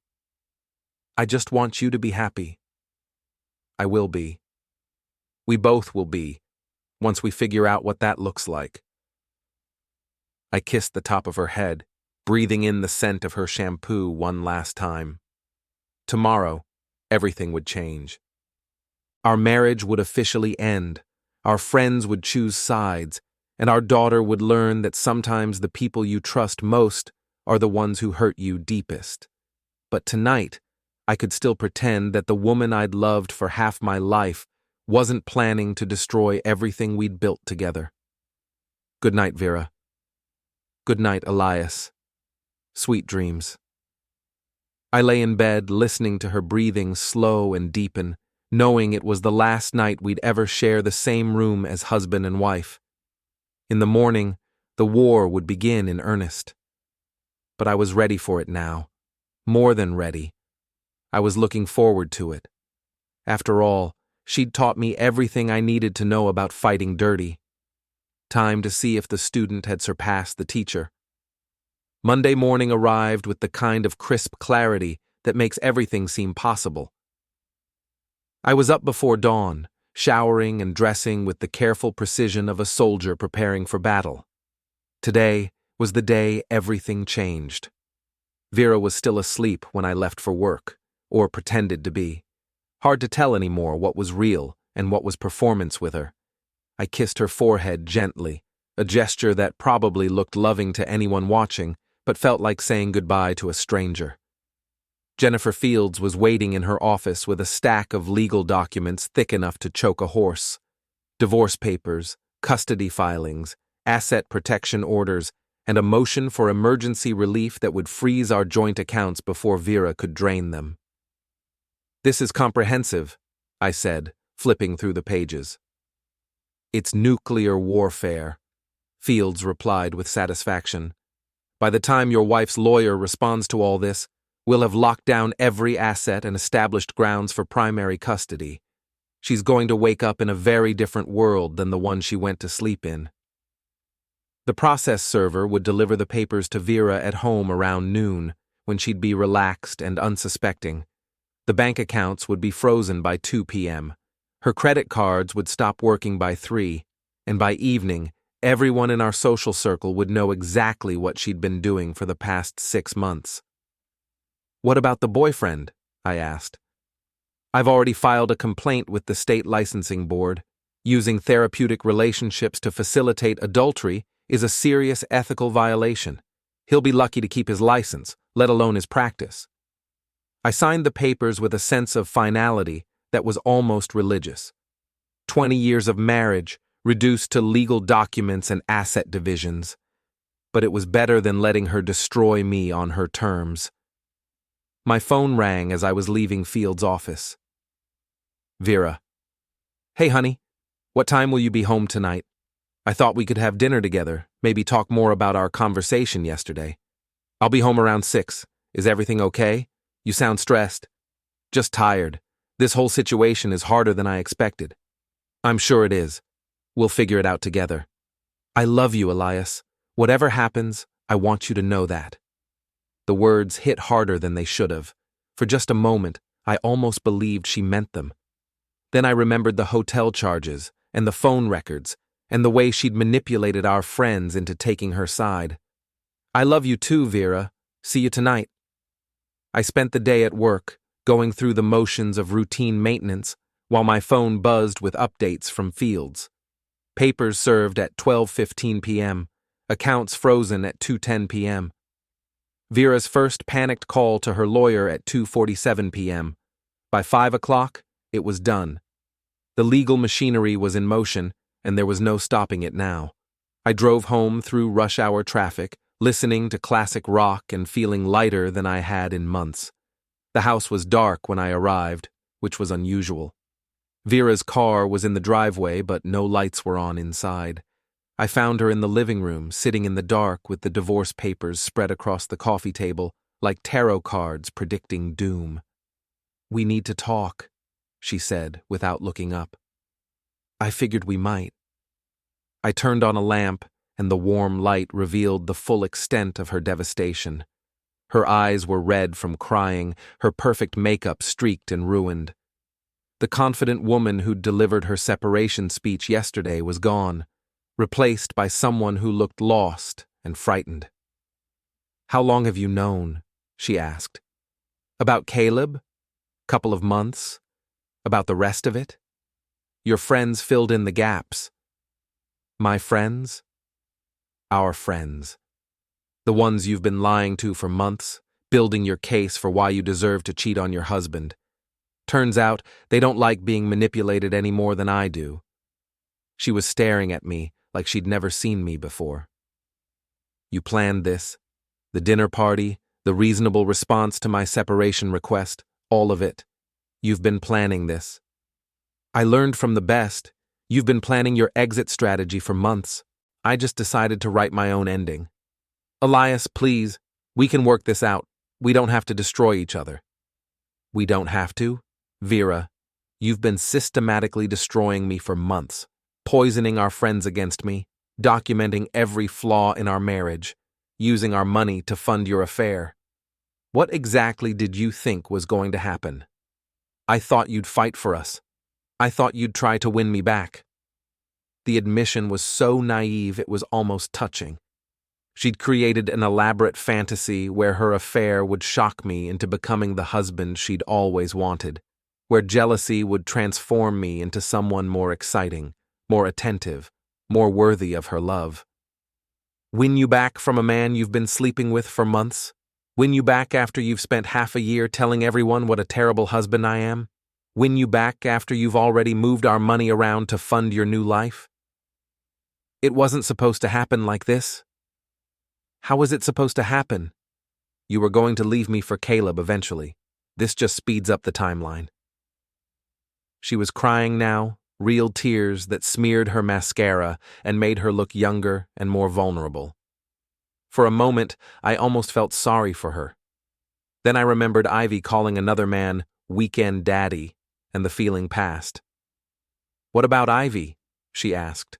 I just want you to be happy." I will be. We both will be, once we figure out what that looks like. I kissed the top of her head, breathing in the scent of her shampoo one last time. Tomorrow, everything would change. Our marriage would officially end, our friends would choose sides, and our daughter would learn that sometimes the people you trust most are the ones who hurt you deepest. But tonight, I could still pretend that the woman I'd loved for half my life wasn't planning to destroy everything we'd built together. Good night, Vera. Good night, Elias. Sweet dreams. I lay in bed, listening to her breathing slow and deepen, knowing it was the last night we'd ever share the same room as husband and wife. In the morning, the war would begin in earnest. But I was ready for it now. More than ready. I was looking forward to it. After all, she'd taught me everything I needed to know about fighting dirty. Time to see if the student had surpassed the teacher. Monday morning arrived with the kind of crisp clarity that makes everything seem possible. I was up before dawn, showering and dressing with the careful precision of a soldier preparing for battle. Today was the day everything changed. Vera was still asleep when I left for work, or pretended to be. Hard to tell anymore what was real and what was performance with her. I kissed her forehead gently, a gesture that probably looked loving to anyone watching, but felt like saying goodbye to a stranger. Jennifer Fields was waiting in her office with a stack of legal documents thick enough to choke a horse. Divorce papers, custody filings, asset protection orders, and a motion for emergency relief that would freeze our joint accounts before Vera could drain them. "This is comprehensive," I said, flipping through the pages. "It's nuclear warfare," Fields replied with satisfaction. "By the time your wife's lawyer responds to all this, we'll have locked down every asset and established grounds for primary custody. She's going to wake up in a very different world than the one she went to sleep in." The process server would deliver the papers to Vera at home around noon, when she'd be relaxed and unsuspecting. The bank accounts would be frozen by 2 p.m. Her credit cards would stop working by 3, and by evening, everyone in our social circle would know exactly what she'd been doing for the past 6 months. "What about the boyfriend?" I asked. "I've already filed a complaint with the state licensing board. Using therapeutic relationships to facilitate adultery is a serious ethical violation. He'll be lucky to keep his license, let alone his practice." I signed the papers with a sense of finality that was almost religious. 20 years of marriage reduced to legal documents and asset divisions. But it was better than letting her destroy me on her terms. My phone rang as I was leaving Field's office. "Vera. Hey, honey. What time will you be home tonight? I thought we could have dinner together, maybe talk more about our conversation yesterday. I'll be home around 6. Is everything okay? You sound stressed." "Just tired. This whole situation is harder than I expected." "I'm sure it is. We'll figure it out together." "I love you, Elias. Whatever happens, I want you to know that." The words hit harder than they should have. For just a moment, I almost believed she meant them. Then I remembered the hotel charges, and the phone records, and the way she'd manipulated our friends into taking her side. "I love you too, Vera. See you tonight." I spent the day at work, going through the motions of routine maintenance, while my phone buzzed with updates from Fields. Papers served at 12:15 p.m., accounts frozen at 2:10 p.m. Vera's first panicked call to her lawyer at 2:47 p.m. By 5 o'clock, it was done. The legal machinery was in motion, and there was no stopping it now. I drove home through rush hour traffic, listening to classic rock and feeling lighter than I had in months. The house was dark when I arrived, which was unusual. Vera's car was in the driveway, but no lights were on inside. I found her in the living room, sitting in the dark with the divorce papers spread across the coffee table, like tarot cards predicting doom. "We need to talk," she said, without looking up. I figured we might. I turned on a lamp, and the warm light revealed the full extent of her devastation. Her eyes were red from crying, her perfect makeup streaked and ruined. The confident woman who'd delivered her separation speech yesterday was gone, replaced by someone who looked lost and frightened. "How long have you known?" she asked. "About Caleb? Couple of months? About the rest of it? Your friends filled in the gaps." "My friends?" "Our friends. The ones you've been lying to for months, building your case for why you deserve to cheat on your husband. Turns out they don't like being manipulated any more than I do." She was staring at me like she'd never seen me before. "You planned this? The dinner party, the reasonable response to my separation request, all of it. You've been planning this. I learned from the best. You've been planning your exit strategy for months. I just decided to write my own ending. Elias, please, we can work this out. We don't have to destroy each other." "We don't have to? Vera, you've been systematically destroying me for months, poisoning our friends against me, documenting every flaw in our marriage, using our money to fund your affair. What exactly did you think was going to happen? I thought you'd fight for us. I thought you'd try to win me back." The admission was so naive it was almost touching. She'd created an elaborate fantasy where her affair would shock me into becoming the husband she'd always wanted, where jealousy would transform me into someone more exciting, more attentive, more worthy of her love. Win you back from a man you've been sleeping with for months? Win you back after you've spent half a year telling everyone what a terrible husband I am? Win you back after you've already moved our money around to fund your new life? It wasn't supposed to happen like this. How was it supposed to happen? You were going to leave me for Caleb eventually. This just speeds up the timeline. She was crying now, real tears that smeared her mascara and made her look younger and more vulnerable. For a moment, I almost felt sorry for her. Then I remembered Ivy calling another man weekend daddy, and the feeling passed. "What about Ivy?" she asked.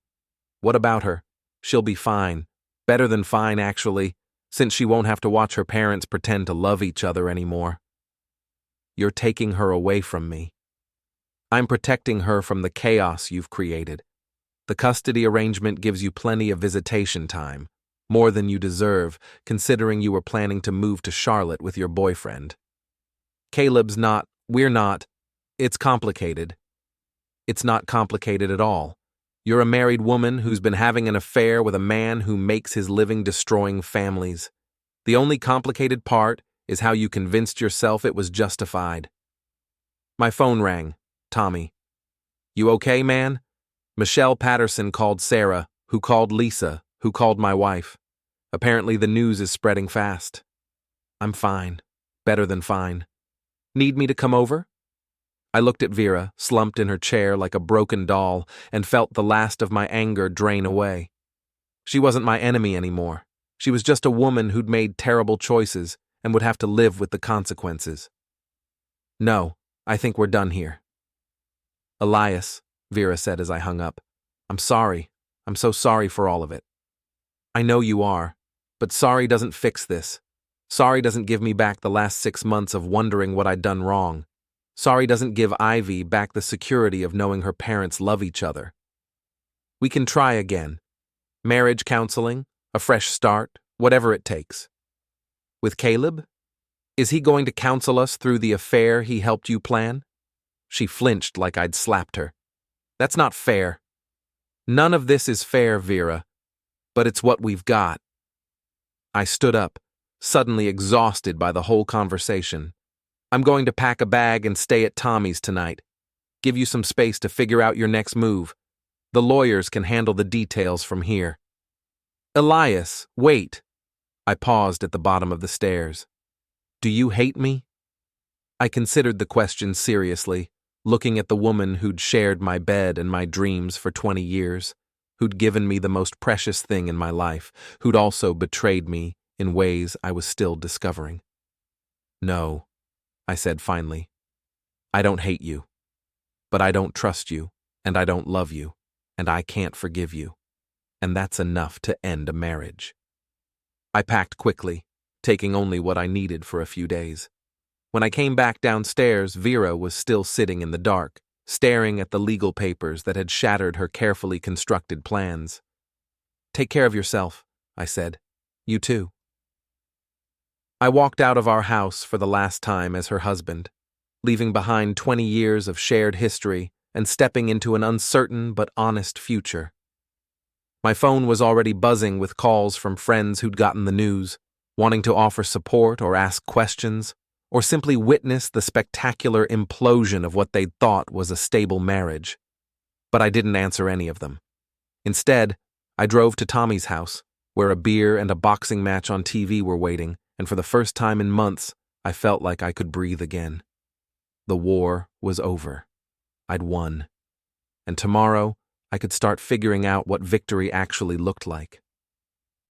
"What about her? She'll be fine. Better than fine, actually, since she won't have to watch her parents pretend to love each other anymore." "You're taking her away from me. I'm protecting her from the chaos you've created. The custody arrangement gives you plenty of visitation time, more than you deserve, considering you were planning to move to Charlotte with your boyfriend. We're not. It's complicated." "It's not complicated at all. You're a married woman who's been having an affair with a man who makes his living destroying families. The only complicated part is how you convinced yourself it was justified." My phone rang. Tommy. "You okay, man?" Michelle Patterson called Sarah, who called Lisa, who called my wife. Apparently the news is spreading fast. "I'm fine. Better than fine. Need me to come over?" I looked at Vera, slumped in her chair like a broken doll, and felt the last of my anger drain away. She wasn't my enemy anymore. She was just a woman who'd made terrible choices and would have to live with the consequences. "No, I think we're done here." "Elias," Vera said as I hung up, "I'm sorry. I'm so sorry for all of it." "I know you are, but sorry doesn't fix this. Sorry doesn't give me back the last 6 months of wondering what I'd done wrong. Sorry doesn't give Ivy back the security of knowing her parents love each other. We can try again. Marriage counseling, a fresh start, whatever it takes." "With Caleb? Is he going to counsel us through the affair he helped you plan?" She flinched like I'd slapped her. "That's not fair." "None of this is fair, Vera, but it's what we've got." I stood up, suddenly exhausted by the whole conversation. "I'm going to pack a bag and stay at Tommy's tonight. Give you some space to figure out your next move. The lawyers can handle the details from here." "Elias, wait." I paused at the bottom of the stairs. Do you hate me? I considered the question seriously, looking at the woman who'd shared my bed and my dreams for 20 years, who'd given me the most precious thing in my life, who'd also betrayed me in ways I was still discovering. No, I said finally. I don't hate you. But I don't trust you, and I don't love you, and I can't forgive you. And that's enough to end a marriage. I packed quickly, taking only what I needed for a few days. When I came back downstairs, Vera was still sitting in the dark, staring at the legal papers that had shattered her carefully constructed plans. Take care of yourself, I said. You too. I walked out of our house for the last time as her husband, leaving behind 20 years of shared history and stepping into an uncertain but honest future. My phone was already buzzing with calls from friends who'd gotten the news, wanting to offer support or ask questions, or simply witness the spectacular implosion of what they'd thought was a stable marriage. But I didn't answer any of them. Instead, I drove to Tommy's house, where a beer and a boxing match on TV were waiting, and for the first time in months, I felt like I could breathe again. The war was over. I'd won. And tomorrow, I could start figuring out what victory actually looked like.